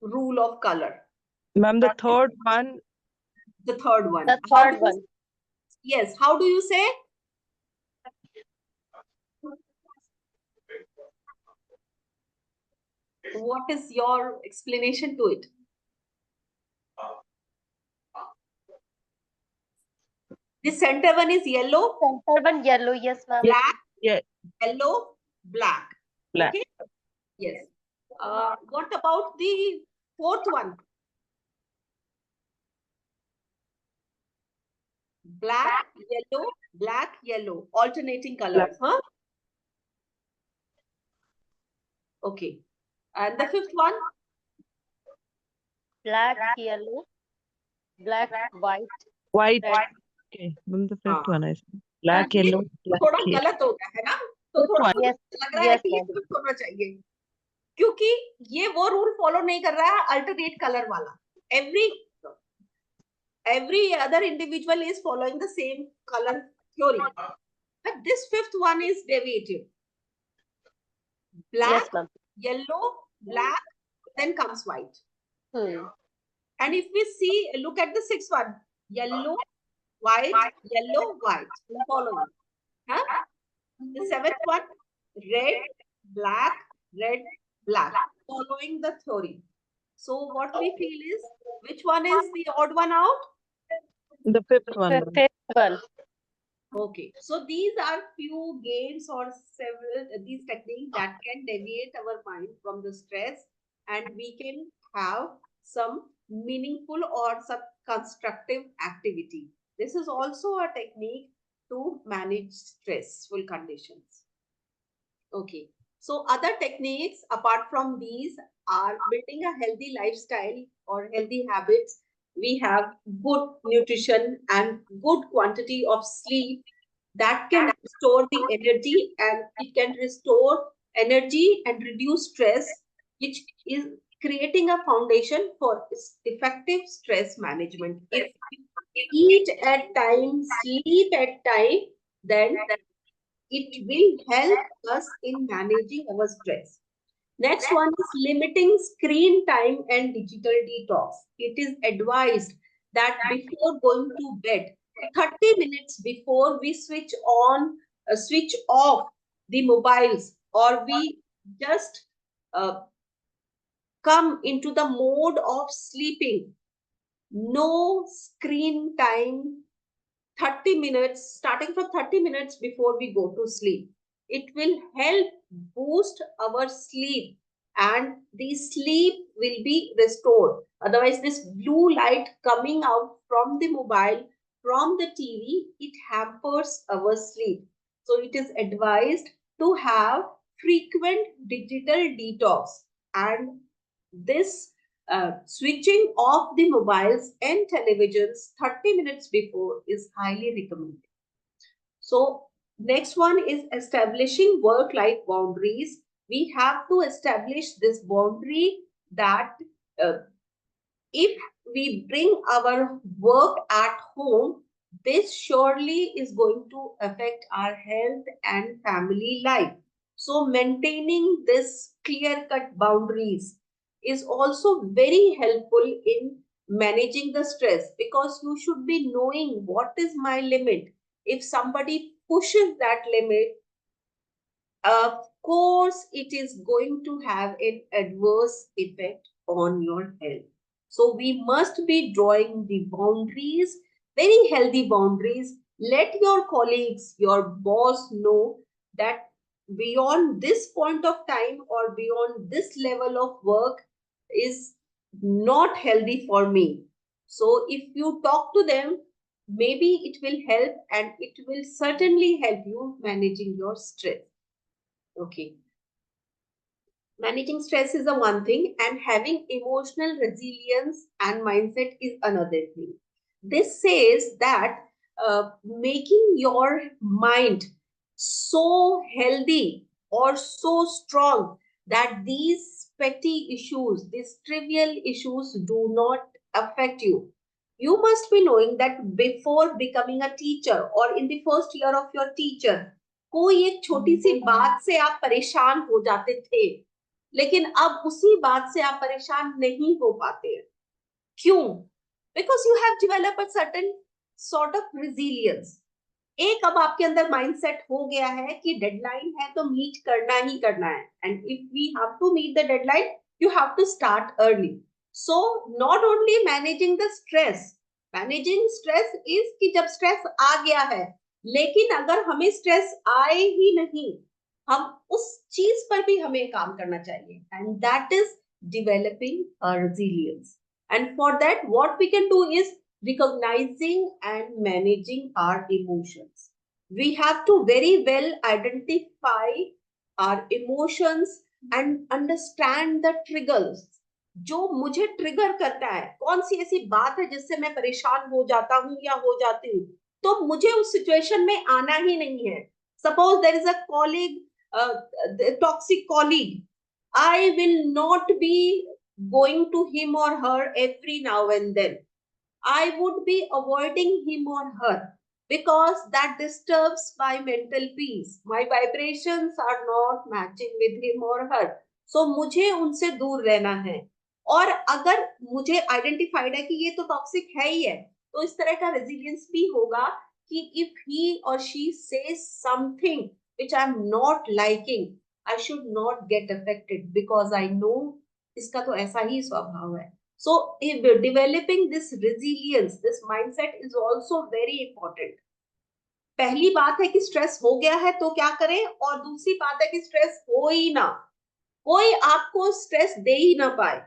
rule of color. Ma'am, the third one. The third one. The How do third you, one. yes, how do you say? What is your explanation to it? The center one is yellow, Center one yellow, yes, ma'am. black, Yeah, yellow, black. black. Okay. Yes. What about the fourth one? Black, yellow, alternating colors, huh? Okay. And the fifth one? Black, yellow, black, white. White. red. Okay. Ma'am, the fifth हाँ. one is black, ये yellow, black. थोड़ा yellow. गलत हो गया है ना, तो Fifth थोड़ा one. Yes, लग रहा है yes, कि ये ma'am. फिफ्थ होना चाहिए, क्योंकि ये वो रूल फॉलो नहीं कर रहा है अल्टरनेट कलर वाला. Every other individual is following the same color theory, but this fifth one is deviated. Black, Yes, ma'am. yellow, black, then comes white. Hmm. And if we see, look at the sixth one, yellow, white, yellow, white, following. Huh? The seventh one, red, black, following the theory. So what we feel is, which one is the odd one out? The fifth one. ma'am. Fifth one. Okay, so these are few games or several these techniques that can deviate our mind from the stress, and we can have some meaningful or some constructive activity. This is also a technique to manage stressful conditions. Okay, so other techniques apart from these are building a healthy lifestyle or healthy habits. We have good nutrition and good quantity of sleep that can restore the energy, and it can restore energy and reduce stress, which is creating a foundation for effective stress management. If we eat at time, sleep at time, then it will help us in managing our stress. Next one is limiting screen time and digital detox. It is advised that before going to bed, 30 minutes before we switch off the mobiles, or we just come into the mode of sleeping, no screen time 30 minutes, starting from 30 minutes before we go to sleep. It will help boost our sleep and the sleep will be restored. Otherwise, this blue light coming out from the mobile, from the TV, it hampers our sleep. So it is advised to have frequent digital detox, and this switching off the mobiles and televisions 30 minutes before is highly recommended. So next one is establishing work-life boundaries. We have to establish this boundary that uh, if we bring our work at home, this surely is going to affect our health and family life. So maintaining this clear-cut boundaries is also very helpful in managing the stress, because you should be knowing what is my limit. If somebody pushes that limit, of course, it is going to have an adverse effect on your health. So we must be drawing the boundaries, very healthy boundaries. Let your colleagues, your boss know that beyond this point of time or beyond this level of work is not healthy for me. So if you talk to them, maybe it will help, and it will certainly help you managing your stress. Okay. Managing stress is a one thing, and having emotional resilience and mindset is another thing. This says that making your mind so healthy or so strong that these petty issues, these trivial issues do not affect you. You must be knowing that before becoming a teacher or in the first year of your teacher, कोई एक छोटी सी बात से आप परेशान हो जाते थे, लेकिन अब उसी बात से आप परेशान नहीं हो पाते हैं. क्यों? Because you have developed a certain sort of resilience. एक अब आपके अंदर माइंडसेट हो गया है कि डेडलाइन है तो मीट करना ही करना है, and if we have to meet the deadline, you have to start early. So not only managing the stress, managing stress is कि जब स्ट्रेस आ गया है, लेकिन अगर हमें स्ट्रेस आए ही नहीं, हम उस चीज पर भी हमें काम करना चाहिए, and that is developing a resilience. And for that, what we can do is recognizing and managing our emotions. We have to very well identify our emotions and understand the triggers. जो मुझे trigger करता है, कौन सी ऐसी बात है जिससे मैं परेशान हो जाता हूँ या हो जाती हूँ, तो मुझे उस सिचुएशन में आना ही नहीं है. Suppose there is a colleague, toxic colleague, I will not be going to him or her every now and then. I would be avoiding him or her because that disturbs my mental peace. My vibrations are not matching with him or her. So मुझे उनसे दूर रहना है. और अगर मुझे identified है कि ये तो टॉक्सिक है ही है, तो इस तरह का रेजिलियंस भी होगा कि if he or she says something which I am not liking, I should not get affected because I know इसका तो ऐसा ही स्वभाव है. So if developing this resilience, this mindset is also very important. पहली बात है कि स्ट्रेस हो गया है तो क्या करें, और दूसरी बात है कि स्ट्रेस हो ही ना, कोई आपको स्ट्रेस दे ही ना पाए,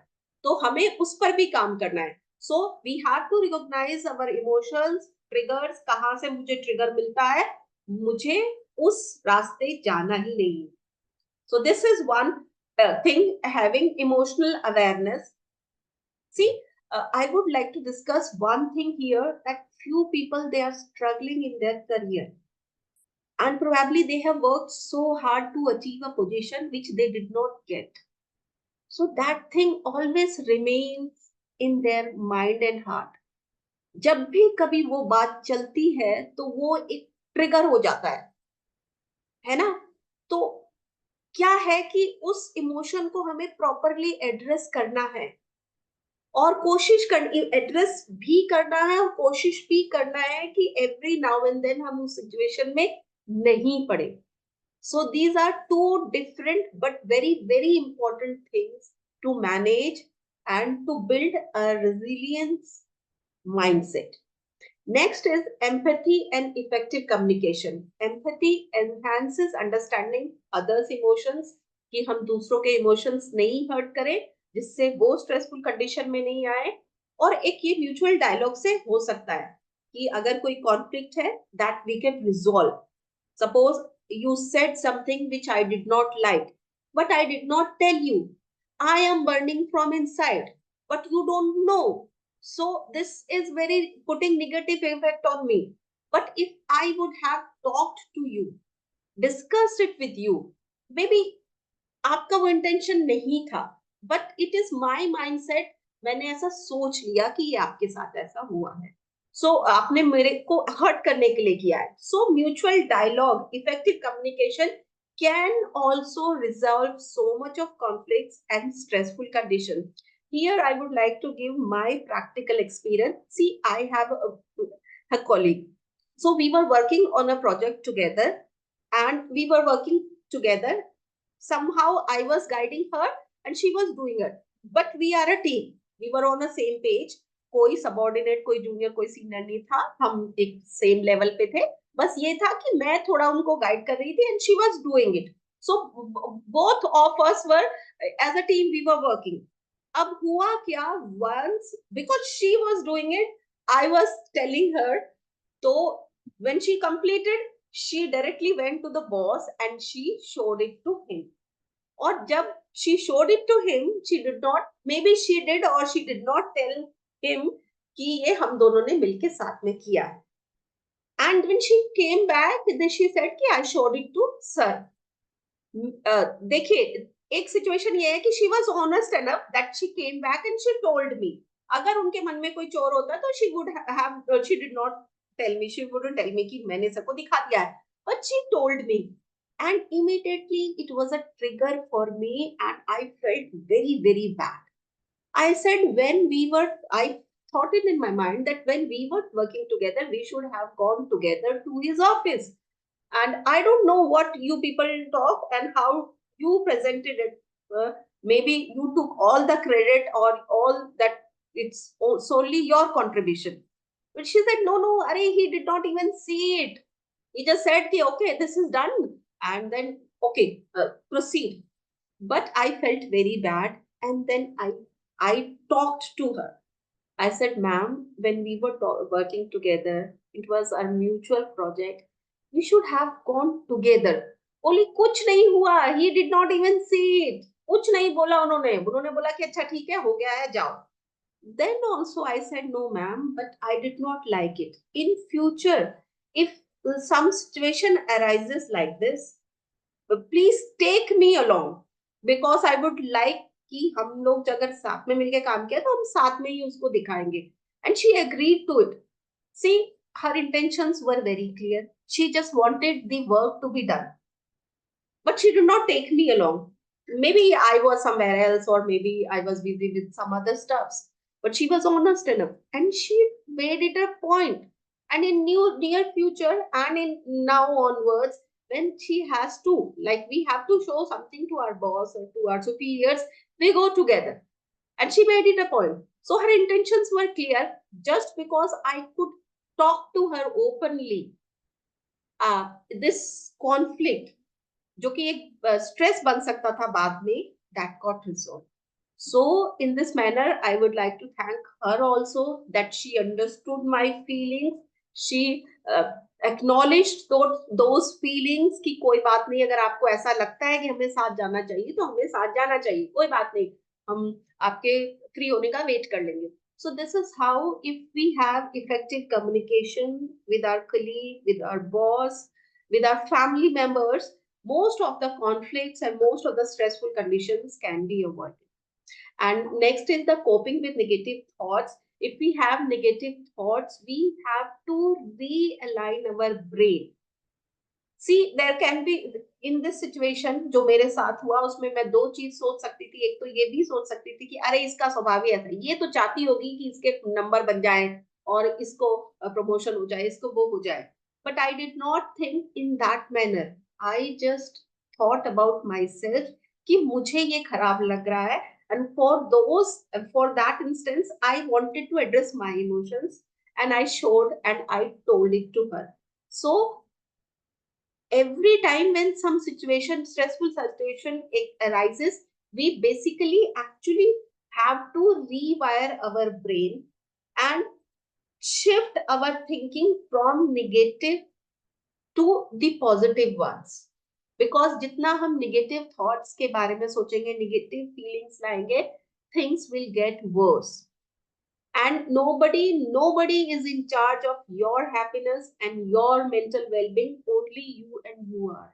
तो हमें उस पर भी काम करना है. So we have to recognise our emotions, triggers, कहां से मुझे ट्रिगर मिलता है, मुझे उस रास्ते जाना ही नहीं. So this is one thing, having emotional awareness. See, I would like to discuss one thing here, that few people, they are struggling in their career, and probably they have worked so hard to achieve a position which they did not get. So that thing always remains in their mind and heart. जब भी कभी वो बात चलती है तो वो एक ट्रिगर हो जाता है ना. तो क्या है कि उस इमोशन को हमें प्रॉपरली एड्रेस करना है, और कोशिश करनी, एड्रेस भी करना है और कोशिश भी करना है कि एवरी नाउ एंड देन हम उस सिचुएशन में नहीं पड़े. So these are two different but very very important things to manage and to build a resilience mindset. Next is empathy and effective communication. Empathy enhances understanding others' emotions, कि हम दूसरों के emotions नहीं hurt करें, जिससे वो stressful condition में नहीं आए. और एक ये mutual dialogue से हो सकता है कि अगर कोई conflict है, that we can resolve. Suppose you said something which I did not like, but I did not tell you. I am burning from inside, but you don't know. So this is very putting negative effect on me. But if I would have talked to you, discussed it with you, maybe आपका वो intention नहीं था, but it is my mind set, मैंने ऐसा सोच लिया कि ये आपके साथ ऐसा हुआ है, सो आपने मेरे को हर्ट करने के लिए किया है. So mutual dialogue, effective communication can also resolve so much of conflicts and stressful conditions. Here I would like to give my practical experience. See, I have a colleague, so we were working on a project together, and we were working together. Somehow I was guiding her and she was doing it, but we are a team, we were on the same page. कोई subordinate, कोई junior, कोई senior नहीं था, हम एक same level पे थे. बस ये था कि मैं थोड़ा उनको गाइड कर रही थी and she was doing it. So both of us were, as a team we were working. अब हुआ क्या, once because she was doing it, I was telling her. तो when she completed, she directly went to the boss and she showed it to him. और जब she showed it to him, she did not, maybe she did or she did not tell him कि ये हम दोनों ने मिलके साथ में किया है. And when she came back, then she said कि I showed it to sir. देखिए, एक सिचुएशन ये है कि she was honest enough that she came back and she told me. अगर उनके मन में कोई चोर होता तो she would have, she did not tell me, she wouldn't tell me कि मैंने सबको दिखा दिया है, but she told me. And immediately it was a trigger for me and I felt very, very bad. I said, when we were, I thought it in my mind that when we were working together, we should have gone together to his office. And I don't know what you people talk and how you presented it. Maybe you took all the credit or all that, it's solely your contribution. But she said, no, no, Are, he did not even see it. He just said, okay, this is done. And then, okay, proceed. But I felt very bad. And then I talked to her. I said, ma'am, when we were working together, it was our mutual project. We should have gone together. Only कुछ नहीं हुआ. He did not even see it. कुछ नहीं बोला उन्होंने. उन्होंने बोला कि अच्छा ठीक है, हो गया है, जाओ. Then also I said, no, ma'am, but I did not like it. In future, if some situation arises like this, please take me along, because I would like कि हम लोग अगर साथ में मिलके काम किया तो हम साथ में ही उसको दिखाएंगे. And she agreed to it. See, her intentions were very clear. She just wanted the work to be done, but she did not take me along. Maybe I was somewhere else, or maybe I was busy with some other stuffs, but she was honest enough and she made it a point. And in near future and in now onwards, when she has to, like, we have to show something to our boss or to our superiors, we go together. And she made it a point. So her intentions were clear. Just because I could talk to her openly, this conflict जो कि एक stress बन सकता था बाद में, that got resolved. So in this manner, I would like to thank her also that she understood my feelings. She acknowledged those feelings कि कोई बात नहीं, अगर आपको ऐसा लगता है कि हमें साथ जाना चाहिए तो हमें साथ जाना चाहिए, कोई बात नहीं, हम आपके फ्री होने का वेट कर लेंगे. So this is how, if we have effective communication with our colleague, with our boss, with our family members, most of the conflicts and most of the stressful conditions can be avoided. And next is the coping with negative thoughts. If we have negative thoughts, we have to realign our brain. See, there can be, in this situation जो मेरे साथ हुआ, उसमें मैं दो चीज सोच सकती थी. एक तो ये भी सोच सकती थी कि अरे इसका स्वभाव ही ऐसा है, ये तो चाहती होगी कि इसके नंबर बन जाए और इसको प्रमोशन हो जाए, इसको वो हो जाए. But I did not think in that manner. I just thought about myself कि मुझे ये खराब लग रहा है, and for that instance I wanted to address my emotions and I showed and I told it to her. So every time when some situation, stressful situation arises, we basically actually have to rewire our brain and shift our thinking from negative to the positive ones. Because जितना हम negative thoughts के बारे में सोचेंगे, negative feelings लाएंगे, things will get worse. And nobody is in charge of your happiness and your mental well-being. Only you and you are.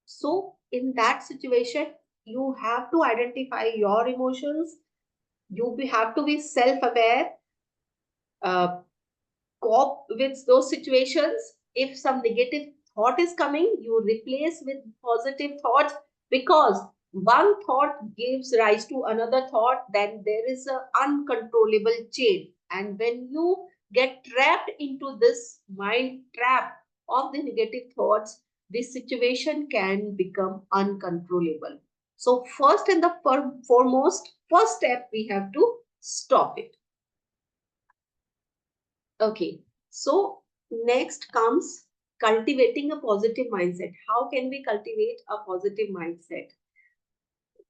So in that situation, you have to identify your emotions. Have to be self-aware, uh, cope with those situations. If some negative thought is coming, you replace with positive thoughts, because one thought gives rise to another thought, then there is an uncontrollable chain. And when you get trapped into this mind trap of the negative thoughts, this situation can become uncontrollable. So first and the foremost, first step, we have to stop it. Okay, so next comes cultivating a positive mindset. How can we cultivate a positive mindset?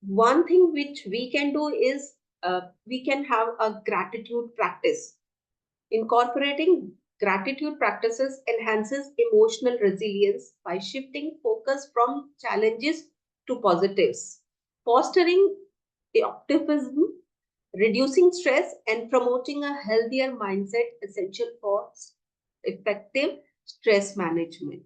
One thing which we can do is we can have a gratitude practice. Incorporating gratitude practices enhances emotional resilience by shifting focus from challenges to positives, fostering optimism, reducing stress, and promoting a healthier mindset, essential for effective stress management.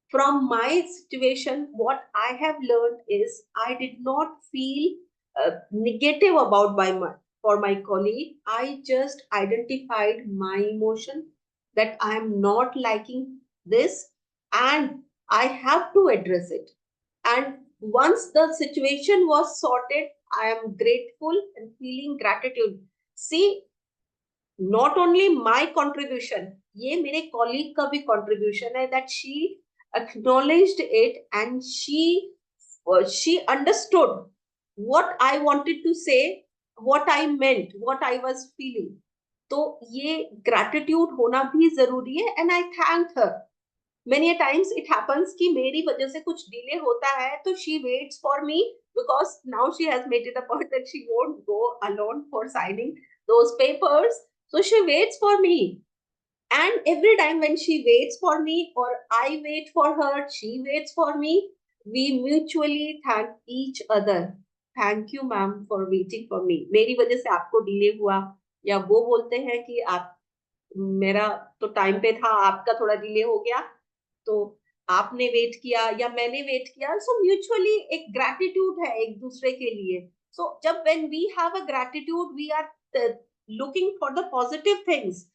From my situation, what I have learned is I did not feel negative about for my colleague. I just identified my emotion that I am not liking this, and I have to address it. And once the situation was sorted, I am grateful and feeling gratitude. See, not only my contribution, ये मेरे colleague का भी contribution है, that she acknowledged it and she understood what I wanted to say, what I meant, what I was feeling. तो ये gratitude होना भी जरूरी है, and I thanked her. Many a times it happens कि मेरी वजह से कुछ delay होता है, तो she waits for me, because now she has made it a point that she won't go alone for signing those papers. So she waits for me. And every time when she waits for me or I wait for her, she waits for me, we mutually thank each other. Thank you, ma'am, for waiting for me. मेरी वजह से आपको delay हुआ, या वो बोलते हैं कि आप मेरा तो टाइम पे था, आपका थोड़ा डिले हो गया, तो आपने वेट किया या मैंने वेट किया. सो म्यूचुअली एक ग्रैटिट्यूड है एक दूसरे के लिए. सो जब when we have a gratitude, we are looking for the positive things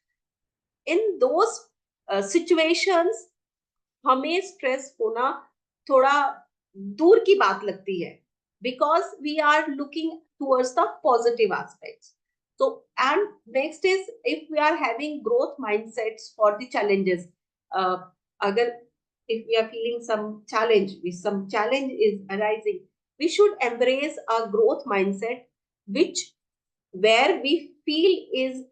in those situations, हमें स्ट्रेस होना थोड़ा दूर की बात लगती है, because we are looking towards the positive aspects. So, and next is, if we are having growth mindsets for the challenges, agar if we are feeling some challenge is arising, we should embrace a growth mindset, which where we feel is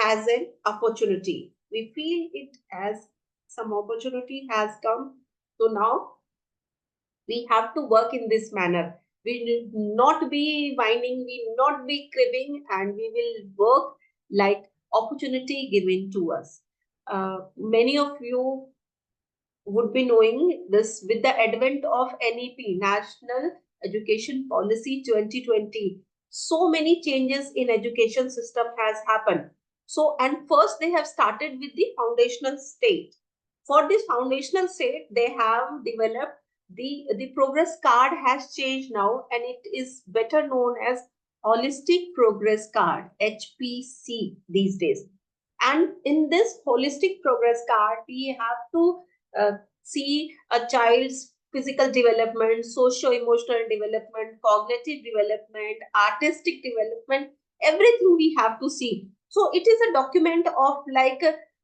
as an opportunity. We feel it as some opportunity has come. So now we have to work in this manner. We will not be whining, we will not be cribbing, and we will work like opportunity given to us. Many of you would be knowing this, with the advent of NEP, National Education Policy 2020. So many changes in education system has happened. So, and first they have started with the foundational state. For this foundational state, they have developed the progress card has changed now, and it is better known as holistic progress card, HPC, these days. And in this holistic progress card, we have to see a child's physical development, socio-emotional development, cognitive development, artistic development, everything we have to see. So it is a document of like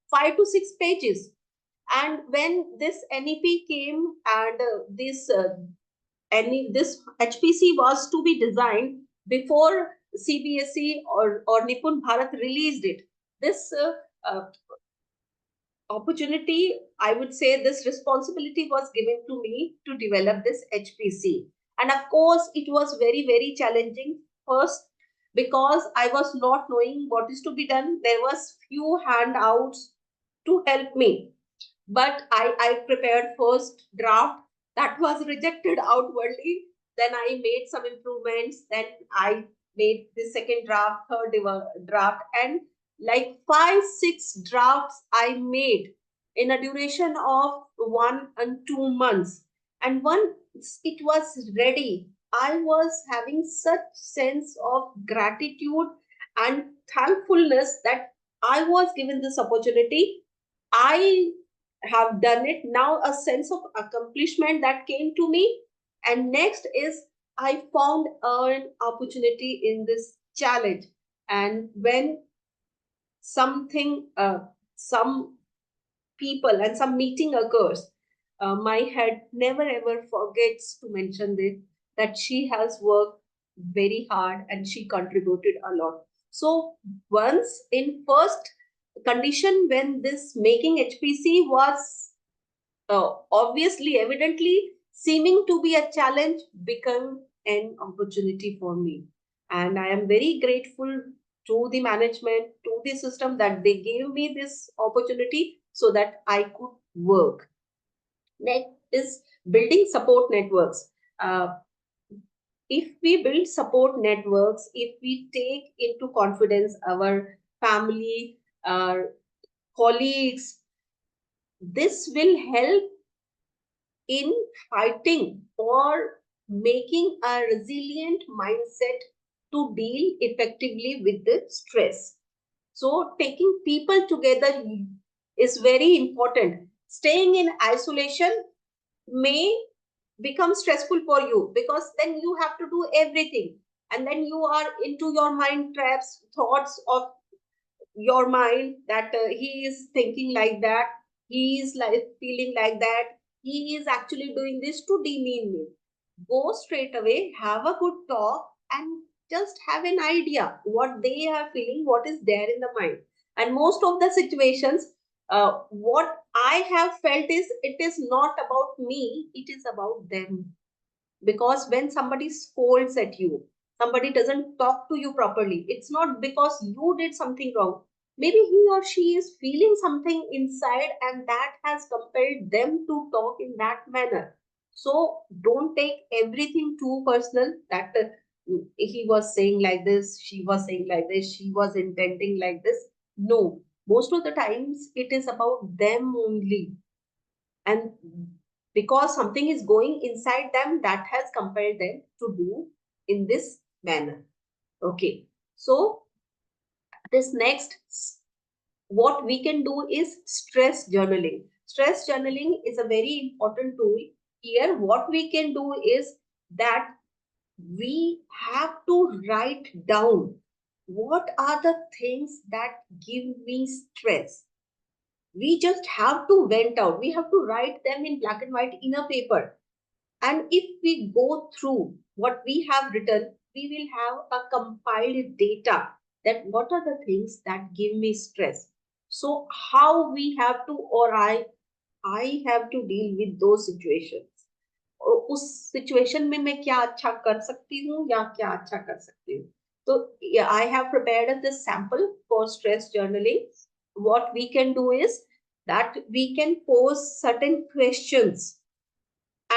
5 to 6 pages. And when this NEP came, and this HPC was to be designed before CBSE or Nipun Bharat released it. This uh, opportunity, I would say this responsibility was given to me to develop this HPC. And of course, it was very, very challenging first because I was not knowing what is to be done. There was few handouts to help me, but I prepared first draft that was rejected outwardly. Then I made some improvements. Then I made the second draft, draft, and like 5, 6 drafts I made in a duration of 1 and 2 months. And once it was ready, I was having such sense of gratitude and thankfulness that I was given this opportunity. I have done it. Now a sense of accomplishment that came to me. And next is I found an opportunity in this challenge. And when something, some people and some meeting occurs, my head never ever forgets to mention this, that she has worked very hard and she contributed a lot. So once in first condition when this making HPC was obviously, evidently seeming to be a challenge, become an opportunity for me. And I am very grateful to the management, to the system that they gave me this opportunity so that I could work. Next is building support networks. If we build support networks, if we take into confidence our family, our colleagues, this will help in fighting or making a resilient mindset to deal effectively with the stress. So, taking people together is very important. Staying in isolation may become stressful for you because then you have to do everything, and then you are into your mind traps, thoughts of your mind that he is thinking like that, he is like feeling like that, he is actually doing this to demean me. Go straight away, have a good talk, and just have an idea what they are feeling, what is there in the mind. And most of the situations, what I have felt is it is not about me, it is about them. Because when somebody scolds at you, somebody doesn't talk to you properly, it's not because you did something wrong. Maybe he or she is feeling something inside and that has compelled them to talk in that manner. So don't take everything too personal, that he was saying like this, she was saying like this, she was intending like this. No, most of the times it is about them only. And because something is going inside them that has compelled them to do in this manner. Okay, so this next, what we can do is stress journaling. Stress journaling is a very important tool. Here what we can do is that we have to write down what are the things that give me stress. We just have to vent out, we have to write them in black and white in a paper. And if we go through what we have written, we will have a compiled data that what are the things that give me stress. So how we have to, or I have to deal with those situations. उस situation में मैं क्या अच्छा कर सकती हूँ या क्या अच्छा कर सकती हूँ. So yeah, I have prepared this sample for stress journaling. What we can do is that we can pose certain questions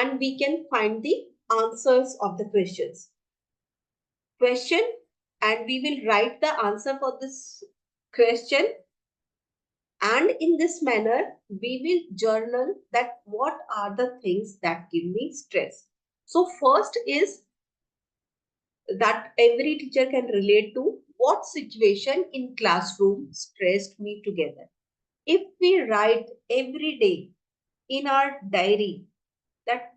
and we can find the answers of the question, and we will write the answer for this question. And in this manner, we will journal that what are the things that give me stress. So first is that every teacher can relate to, what situation in classroom stressed me together. If we write every day in our diary that,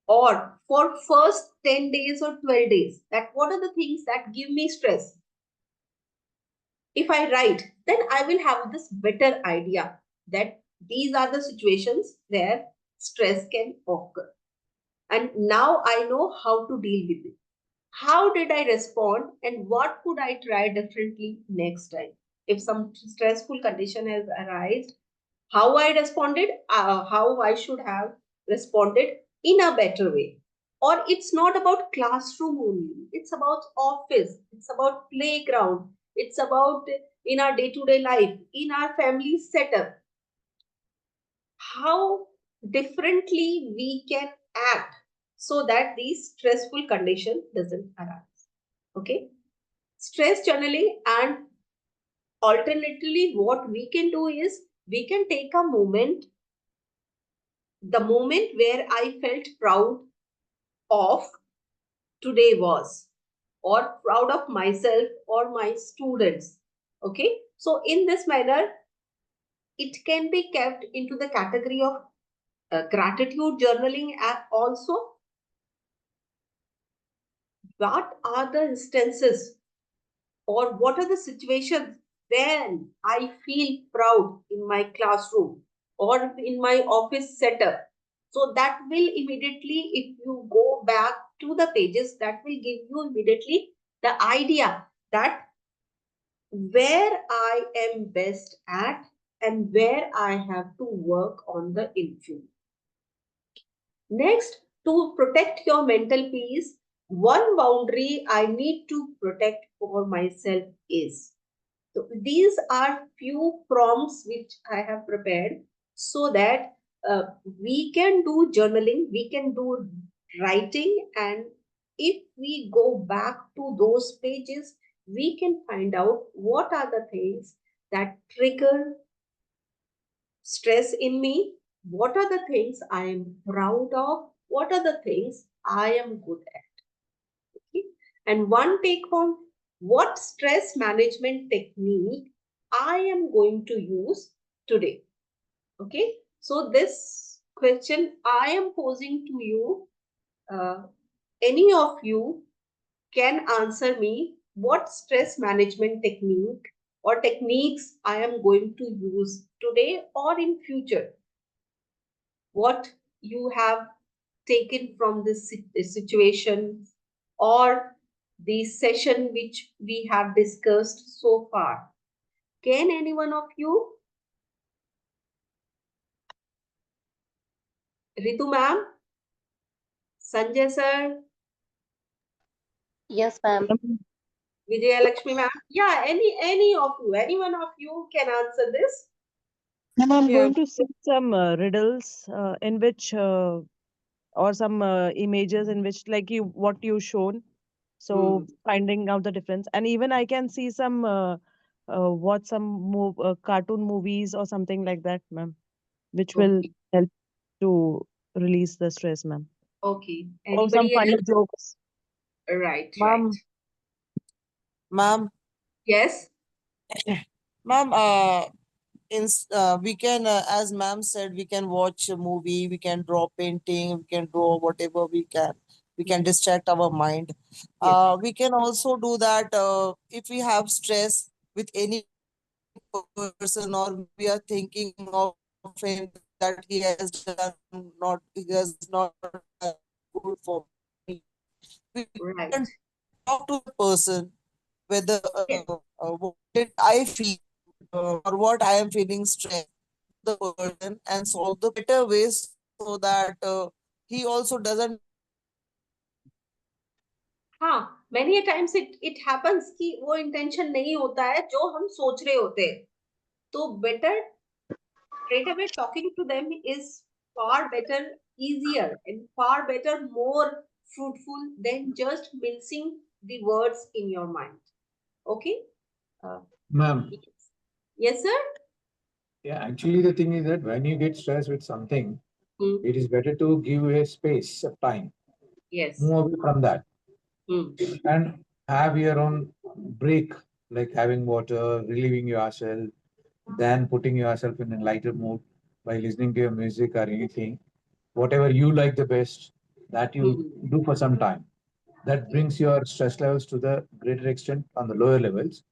or for first 10 days or 12 days, that what are the things that give me stress, if I write, then I will have this better idea that these are the situations where stress can occur. And now I know how to deal with it. How did I respond and what could I try differently next time? if some stressful condition has arisen, how I responded, how I should have responded in a better way. Or it's not about classroom only, it's about office, it's about playground, it's about in our day to day life, in our family setup. How differently we can act so that these stressful condition doesn't arise. Okay. Stress journaling, and alternatively what we can do is we can take a moment, the moment where I felt proud of today was, or proud of myself or my students. Okay, so in this manner it can be kept into the category of gratitude journaling. And also, what are the instances or what are the situations when I feel proud in my classroom or in my office setup. So that will immediately, if you go back to the pages, that will give you immediately the idea that where I am best at and where I have to work on the info. Next, to protect your mental peace, one boundary I need to protect for myself is. So these are few prompts which I have prepared so that we can do journaling, we can do writing, and if we go back to those pages, we can find out what are the things that trigger stress in me, what are the things I am proud of, what are the things I am good at. Okay? And one take home, what stress management technique I am going to use today. Okay, so this question I am posing to you, any of you can answer me what stress management technique or techniques I am going to use today or in future. What you have taken from this situation or the session which we have discussed so far. Can any one of you? Ritu ma'am, Sanjay sir, Yes, ma'am. Vijaya Lakshmi ma'am. Yeah, any of you, any one of you can answer this. And I'm Yeah. going to see some riddles in which, or some images in which, like you, what you shown. Hmm. So finding out the difference, and even I can see some, watch some cartoon movies or something like that, ma'am, which will Okay. help to release the stress, ma'am. Okay. Or some Anybody funny else? jokes, Right, right. Ma'am, ma'am, Yes. ma'am, we can, as ma'am said, we can watch a movie, we can draw painting, we can draw whatever we can. We can distract our mind. Yes. We can also do that if we have stress with any person, or we are thinking of him that he has done not, he has not done good for me. We can Right. talk to the person whether Yes. what did I feel, or what I am feeling stressed, the person and solve the better ways so that he also doesn't feel हाँ, many a times it happens कि वो intention नहीं होता है जो हम सोच रहे होते हैं. तो better straight away talking to them is far better, easier, and far better, more fruitful than just mincing the words in your mind. Okay? Uh, Ma'am, yes. Yes, sir? yeah, actually the thing is that when you get stressed with something, Hmm. it is better to give a space of time, Yes. move away from that, Hmm. and have your own break, like having water, relieving yourself, then putting yourself in a lighter mood by listening to your music or anything, whatever you like the best, that you Hmm. do for some time. That Yes. brings your stress levels to the greater extent on the lower levels.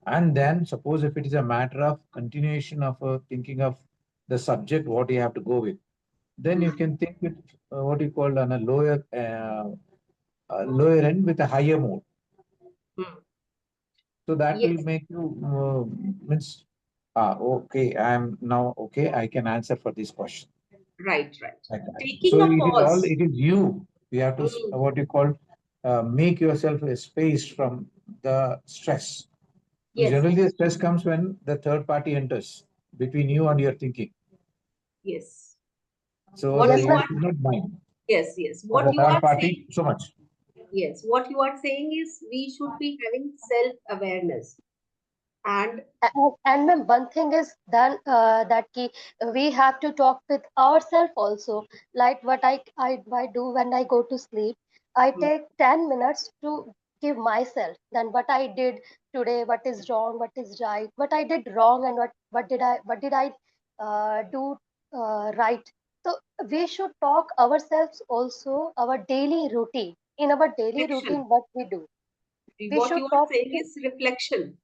And then suppose if it is a matter of continuation of thinking of the subject, what you have to go with, then Hmm. you can think with what you call on a lower end with a higher mood. Hmm. So that will Yes, make you means, okay, I'm now okay, I can answer for this question. right, right. Like that. Taking So a it is all, pause. it is you. You have to, Mm, what you call, make yourself a space from the stress. yes, Generally, the stress comes when the third party enters between you and your thinking. yes. So What the Yes, you you ma'am. are, should not mind yes, yes. for What the you third are party saying, so much. yes, what you are saying is we should be having self-awareness. And And ma'am, one thing is then that we have to talk with ourselves also. Like what I do when I go to sleep, I mm, take 10 minutes to give myself then what I did today, what is wrong, what is right, what I did wrong, and what did I do right. So we should talk ourselves also, our daily routine. In our daily routine, reflection. what we do, we What should you are talk. saying is reflection.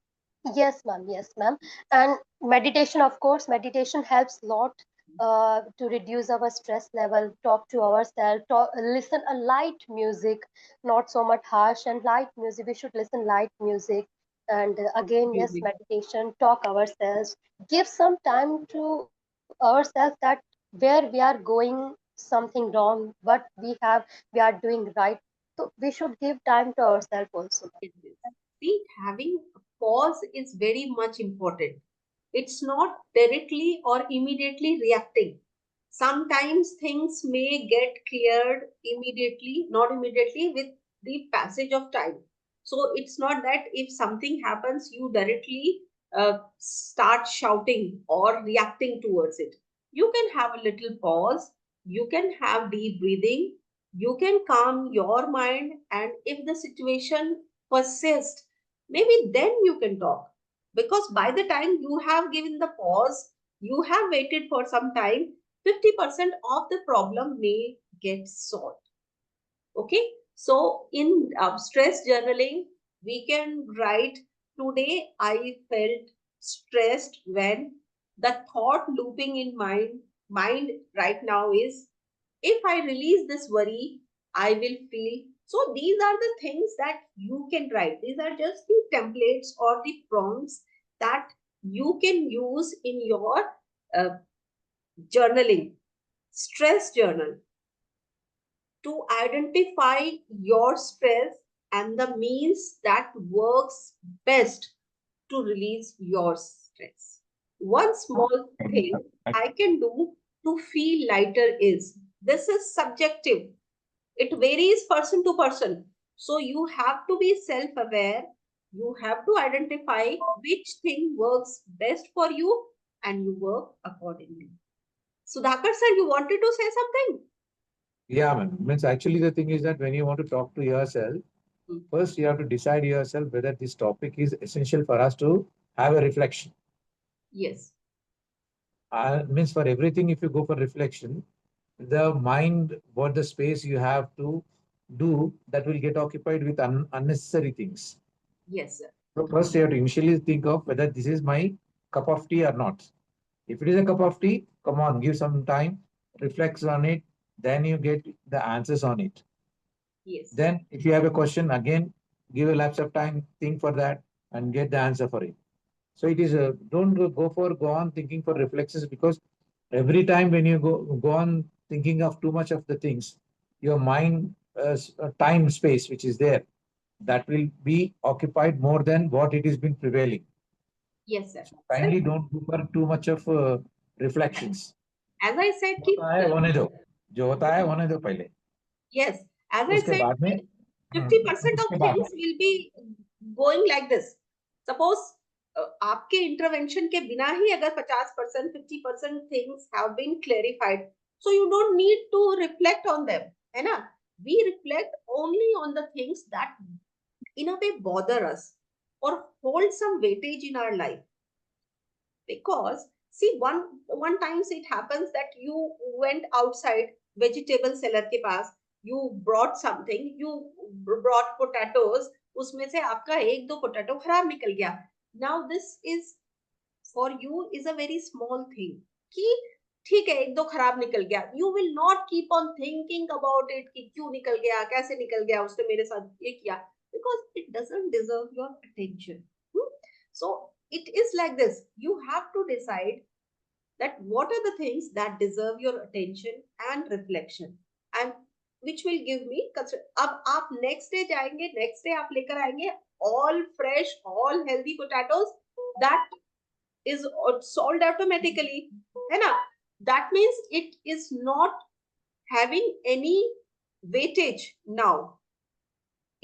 Yes, ma'am. Yes, ma'am. And meditation, of course, meditation helps a lot to reduce our stress level. Talk to ourselves. Listen a light music, not so much harsh and light music. We should listen light music. And again, yes, Music. meditation. Talk ourselves. Give some time to ourselves that where we are going something wrong, what we are doing right. So we should give time to ourselves also. It is. See, having a pause is very much important. It's not directly or immediately reacting. Sometimes things may get cleared immediately, not immediately, with the passage of time. So it's not that if something happens, you directly start shouting or reacting towards it. You can have a little pause, you can have deep breathing, you can calm your mind, and if the situation persists, maybe then you can talk, because by the time you have given the pause, you have waited for some time, 50% of the problem may get solved. Okay, so in stress journaling, we can write, today I felt stressed when the thought looping in mind right now is, if I release this worry, I will feel. So these are the things that you can write. These are just the templates or the prompts that you can use in your uh, journaling, stress journal, to identify your stress and the means that works best to release your stress. One small thing I can do to feel lighter is, this is subjective. It varies person to person. So you have to be self aware. You have to identify which thing works best for you and you work accordingly. Sudhakar sir, you wanted to say something? Yeah, man. Means actually the thing is that when you want to talk to yourself, Hmm. first you have to decide yourself whether this topic is essential for us to have a reflection. Yes, Means for everything, if you go for reflection, the mind, what the space you have to do, that will get occupied with unnecessary things. yes, sir. So first you have to initially think of whether this is my cup of tea or not. If it is a cup of tea, come on, give some time, reflect on it, then you get the answers on it. Yes, Then, if you have a question, again, give a lapse of time, think for that, and get the answer for it. So it is don't go on thinking for reflexes, because every time when you go on thinking of too much of the things, your mind time space which is there, that will be occupied more than what it has been prevailing. yes, sir. So Sir, kindly don't go for too much of reflections. as I said, जो keep होता है होने दो, जो होता है होने दो पहले, yes, as I उसके said, बाद में 50% of उसके बाद things will be going like this. Suppose आपके intervention के बिना ही अगर 50%, 50% things have been clarified, so you don't need to reflect on them, है ना? We reflect only on the things that in a way bother us or hold some weightage in our life. Because see, one times it happens that you went outside vegetable seller के पास, you brought something, you brought potatoes, उसमें से आपका एक दो potato खराब निकल गया. Now this is for you is a very small thing, कि ठीक है एक दो खराब निकल गया. You will not keep on thinking about it कि क्यों निकल गया, कैसे निकल गया, उसने मेरे साथ ये किया, because it doesn't deserve your attention. So it is like this. You have to decide that what are the things that deserve your attention and reflection, and which will give me अब आप next day जाएंगे, next day आप लेकर आएंगे all fresh, all healthy potatoes, that is solved automatically, है ना? That means it is not having any weightage now.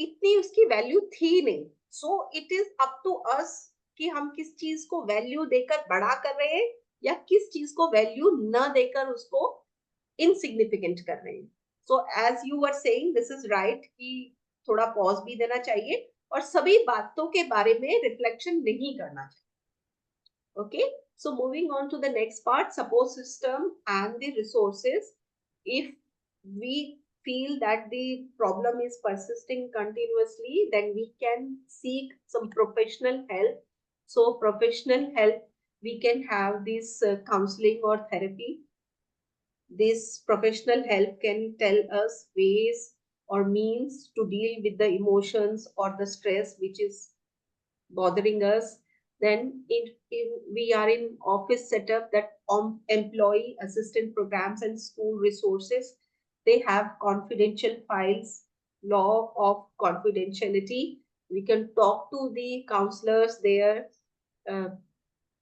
इतनी उसकी वैल्यू थी नहीं. So it is up to us कि हम किस चीज को वैल्यू देकर बड़ा कर रहे हैं या किस चीज को वैल्यू न देकर उसको इनसिग्निफिकेंट कर रहे हैं. So as you were saying, this is right कि थोड़ा पॉज भी देना चाहिए और सभी बातों के बारे में रिफ्लेक्शन नहीं करना चाहिए. Okay, so moving on to the next part, support system and the resources. If we feel that the problem is persisting continuously, then we can seek some professional help. So professional help, we can have this counseling or therapy. This professional help can tell us ways or means to deal with the emotions or the stress which is bothering us. Then we are in office setup, that employee assistant programs and school resources, they have confidential files, law of confidentiality. We can talk to the counselors there.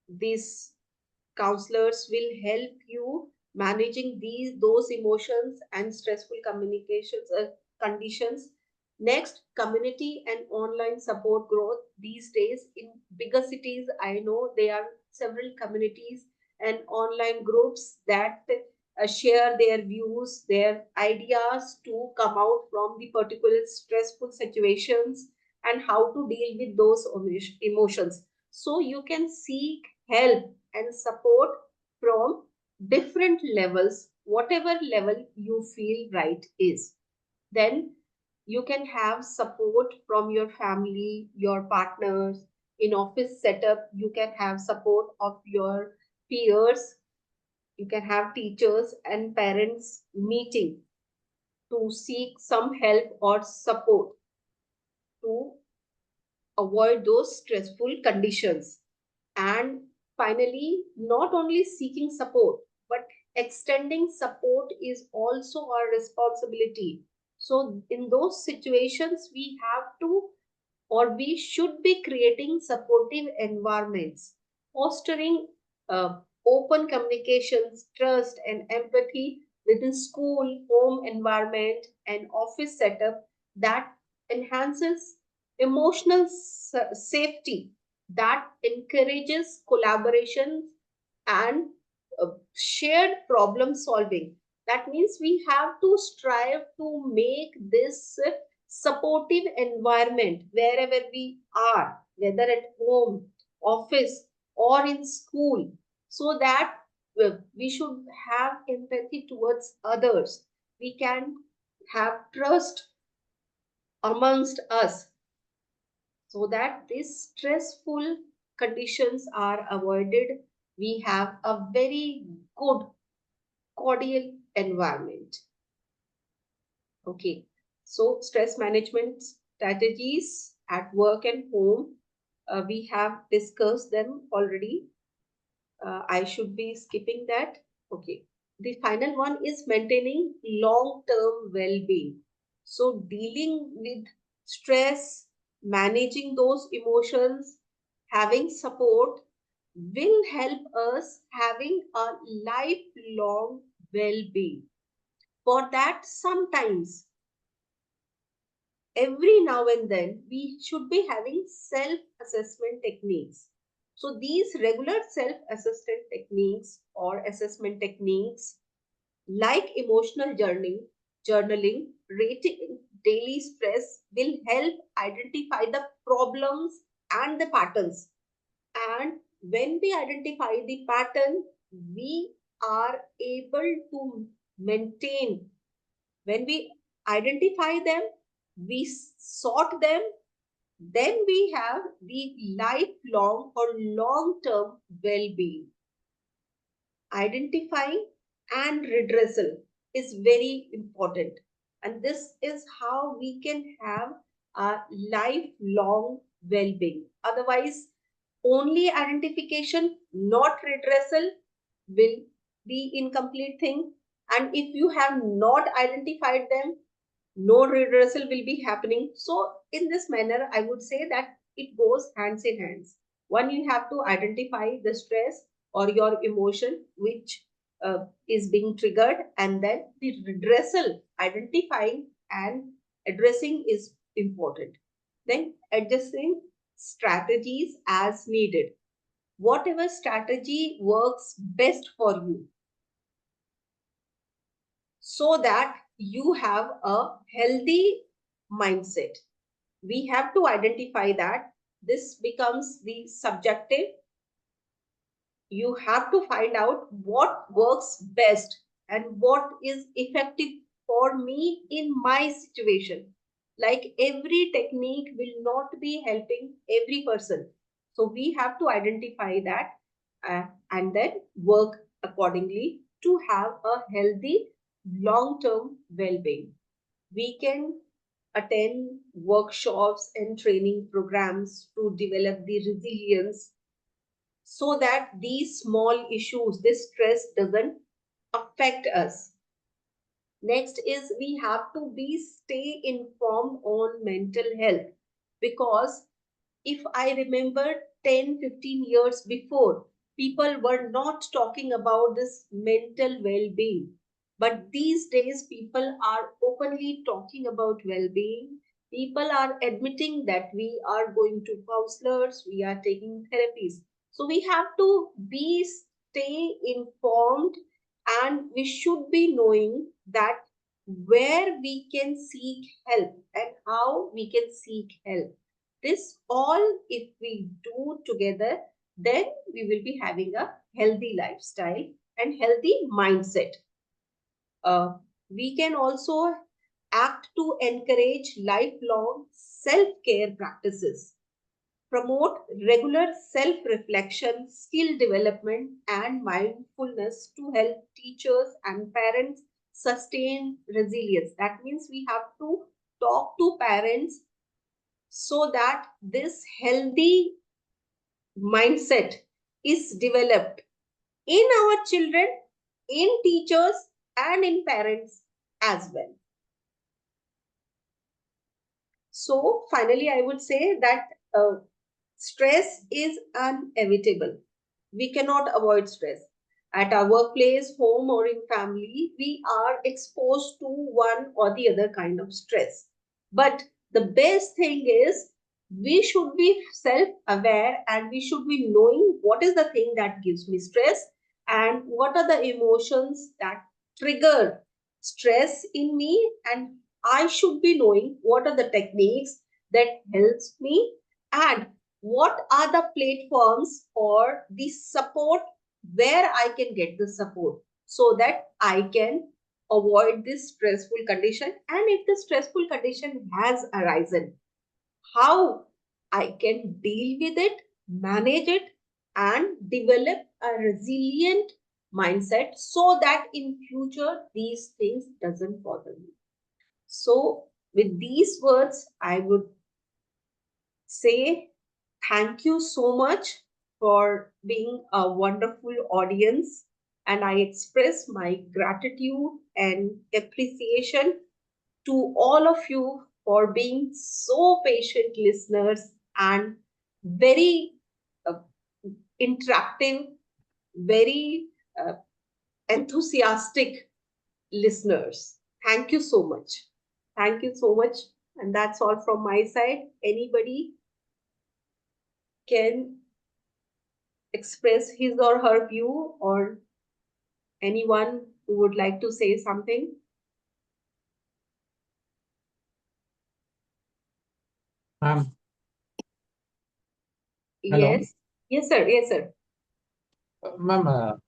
These counselors will help you managing those emotions and stressful communications conditions. Next, community and online support growth. These days in bigger cities, I know there are several communities and online groups that share their views, their ideas to come out from the particular stressful situations and how to deal with those emotions. So you can seek help and support from different levels, whatever level you feel right is. Then you can have support from your family, your partners. In office setup, you can have support of your peers. You can have teachers and parents meeting to seek some help or support to avoid those stressful conditions. And finally, not only seeking support, but extending support is also our responsibility. So, in those situations, we have to, or we should be creating supportive environments, fostering open communications, trust, and empathy within school, home environment, and office setup that enhances emotional safety, that encourages collaboration and shared problem solving. That means we have to strive to make this supportive environment wherever we are, whether at home, office, or in school, so that we should have empathy towards others. We can have trust amongst us, so that these stressful conditions are avoided. We have a very good cordial environment. Okay, so stress management strategies at work and home, we have discussed them already. I should be skipping that. Okay, the final one is maintaining long-term well-being. So dealing with stress, managing those emotions, having support will help us having a lifelong well-being. For that, sometimes every now and then we should be having self-assessment techniques. So these regular self-assessment techniques or assessment techniques like emotional journaling, rating daily stress will help identify the problems and the patterns. And when we identify the pattern, we are able to maintain. When we identify them, we sort them, then we have the lifelong or long-term well-being. Identifying and redressal is very important. And this is how we can have a lifelong well-being. Otherwise, only identification, not redressal, will be incomplete thing. And if you have not identified them, no redressal will be happening. So in this manner, I would say that it goes hands in hands. One, you have to identify the stress or your emotion which is being triggered, and then the redressal, identifying and addressing is important. Then adjusting strategies as needed. Whatever strategy works best for you, so that you have a healthy mindset. We have to identify that. This becomes the subjective. You have to find out what works best and what is effective for me in my situation. Like every technique will not be helping every person. So we have to identify that and then work accordingly to have a healthy long-term well-being. We can attend workshops and training programs to develop the resilience so that these small issues, this stress doesn't affect us. Next is we have to be stay informed on mental health, because if I remember 10, 15 years before, people were not talking about this mental well being. But these days, people are openly talking about well being. People are admitting that we are going to counselors, we are taking therapies. So we have to be stay informed, and we should be knowing that where we can seek help and how we can seek help. This all, if we do together, then we will be having a healthy lifestyle and healthy mindset. We can also act to encourage lifelong self-care practices, promote regular self-reflection, skill development, and mindfulness to help teachers and parents sustain resilience. That means we have to talk to parents so that this healthy mindset is developed in our children, in teachers, and in parents as well. So, finally, I would say that stress is inevitable. We cannot avoid stress. At our workplace, home, or in family, we are exposed to one or the other kind of stress. But the best thing is we should be self aware, and we should be knowing what is the thing that gives me stress and what are the emotions that trigger stress in me, and I should be knowing what are the techniques that helps me, and what are the platforms or the support where I can get the support so that I can avoid this stressful condition. And if the stressful condition has arisen, how I can deal with it, manage it, and develop a resilient mindset so that in future these things doesn't bother me. So with these words, I would say thank you so much for being a wonderful audience, and I express my gratitude and appreciation to all of you for being so patient listeners and very uh, interactive, very uh, enthusiastic listeners. Thank you so much. Thank you so much. And that's all from my side. Anybody can express his or her view, or anyone who would like to say something. Ma'am, hello. Yes. Yes, sir. Yes, sir. Ma'am,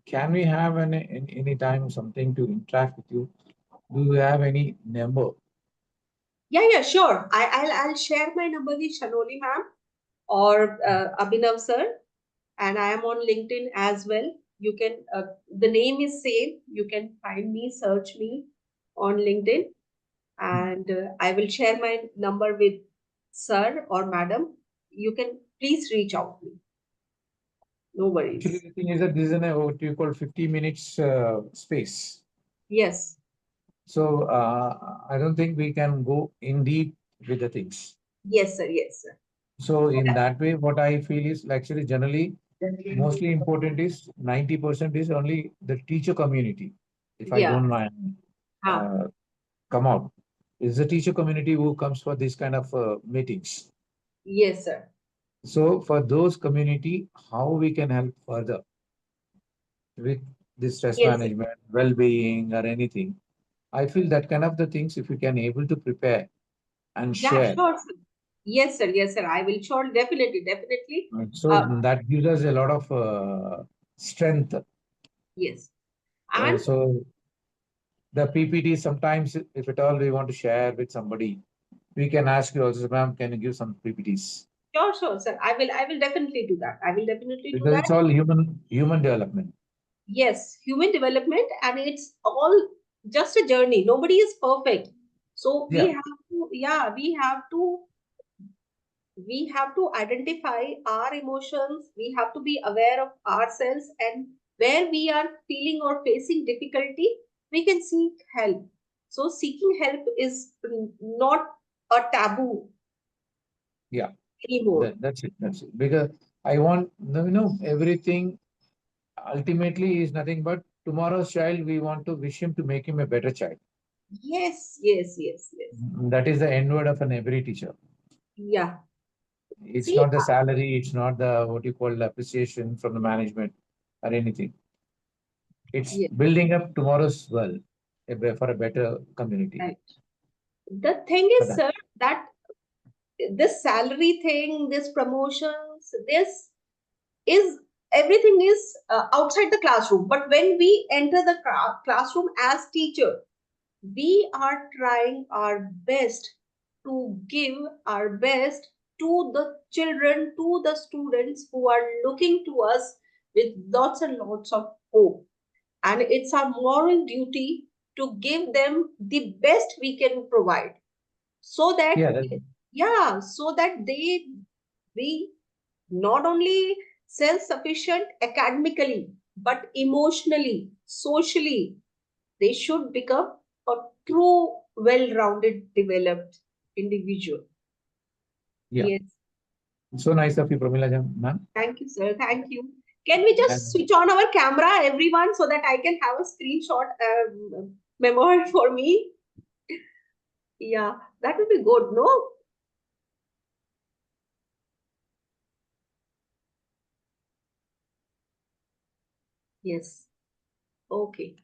can we have any time something to interact with you? Do you have any number? Yeah, sure. I'll share my number with Shanoli ma'am or Abhinav sir, and I am on LinkedIn as well. You can the name is same. You can find me, search me on LinkedIn, and I will share my number with sir or madam. you can please reach out to me. No worries. Actually, the thing is that this is what you call 50 minutes space. Yes. So I don't think we can go in deep with the things. Yes, sir. Yes, sir. So in that way, what I feel is actually generally mostly important is 90% is only the teacher community. If I Yeah. don't mind, Huh. come out, is the teacher community who comes for this kind of meetings. Yes, sir. So for those community, how we can help further with this stress Yes, sir. management, well-being, or anything. I feel that kind of the things, if we can able to prepare and Yeah, share, sure, sir. Yes, sir. Yes, sir. I will sure definitely, definitely. so that gives us a lot of strength. Yes. And So the PPT sometimes, if at all we want to share with somebody, we can ask you also, ma'am, can you give some PPTs? sure, sure, sir. I will definitely do that. I will definitely do Because that. it's all human development. Yes, human development, and it's all just a journey. Nobody is perfect. So we Yeah, have to, yeah, we have to identify our emotions. We have to be aware of ourselves, and where we are feeling or facing difficulty, we can seek help. So seeking help is not a taboo yeah, anymore. that's it. That's it. Because I want, everything ultimately is nothing but tomorrow's child. We want to wish him to make him a better child. Yes, yes, yes, yes. That is the end word of an every teacher. Yeah. It's See, not the salary, it's not the what you call the appreciation from the management or anything. It's yeah, building up tomorrow's world for a better community. right. The thing For is, that. sir, that this salary thing, this promotions, this is everything is outside the classroom. But when we enter the classroom as teacher, we are trying our best to give our best to the children, to the students who are looking to us with lots and lots of hope. And it's our moral duty to give them the best we can provide, so that, Yeah, yeah, so that they be not only self-sufficient academically, but emotionally, socially, they should become a true, well-rounded, developed individual. yeah. Yes. So nice of you, Prameela ma'am. Thank you, sir. Thank you. Can we just And switch on our camera, everyone, so that I can have a screenshot memoir for me? Yeah, that would be good, no? Yes. Okay.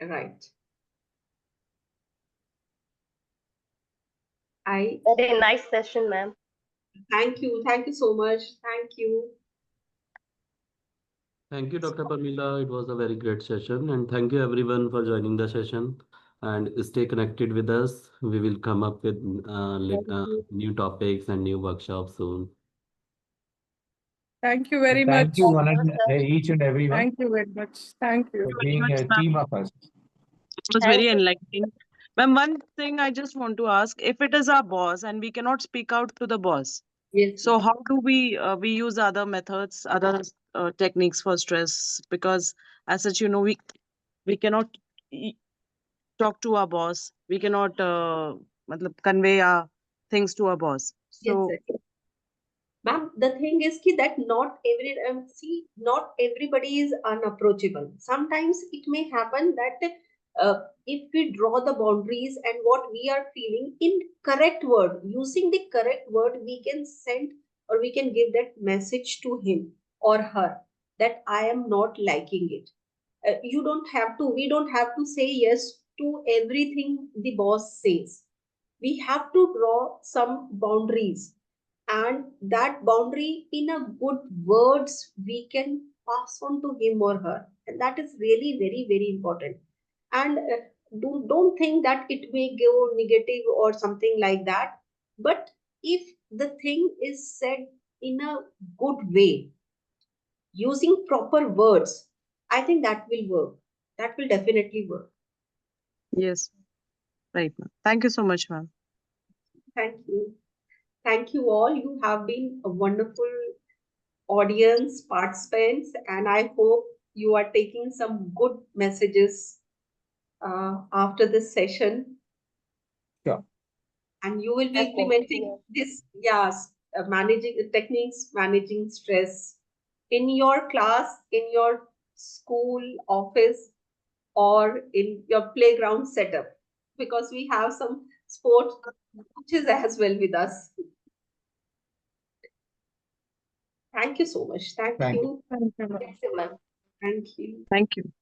Right. I Very nice session, ma'am. thank you. Thank you so much. Thank you. Thank you, Dr. Parmila. It was a very great session. And thank you, everyone, for joining the session. And stay connected with us. We will come up with Thank you. new topics and new workshops soon. Thank you very thank much. you, Thank you, sir. each and everyone, Thank you very much. Thank you. for Very being much, a ma'am. team of us. It was Thank very you. enlightening. Ma'am, one thing I just want to ask, if it is our boss and we cannot speak out to the boss, Yes. so how do we use other methods, other techniques for stress? Because as such, we cannot e- talk to our boss. We cannot convey our things to our boss. Yes, So sir. Ma'am, the thing is ki that not every see, not everybody is unapproachable. Sometimes it may happen that if we draw the boundaries and what we are feeling in correct word, using the correct word, we can send or we can give that message to him or her that I am not liking it. You don't have to. We don't have to say yes to everything the boss says. We have to draw some boundaries, and that boundary in a good words we can pass on to him or her, and that is really very very important. And don't think that it may go negative or something like that, but if the thing is said in a good way, using proper words, I think that will work. That will definitely work. yes, right, ma'am. Thank you so much, ma'am. Thank you. Thank you all. You have been a wonderful audience, participants, and I hope you are taking some good messages after this session. Sure. And you will be Definitely, implementing this, yes, managing techniques, managing stress in your class, in your school, office, or in your playground setup, because we have some sports coaches as well with us. Thank you so much. Thank Thank you. you. Thank you, ma'am. Thank you, ma'am. Thank you. Thank you.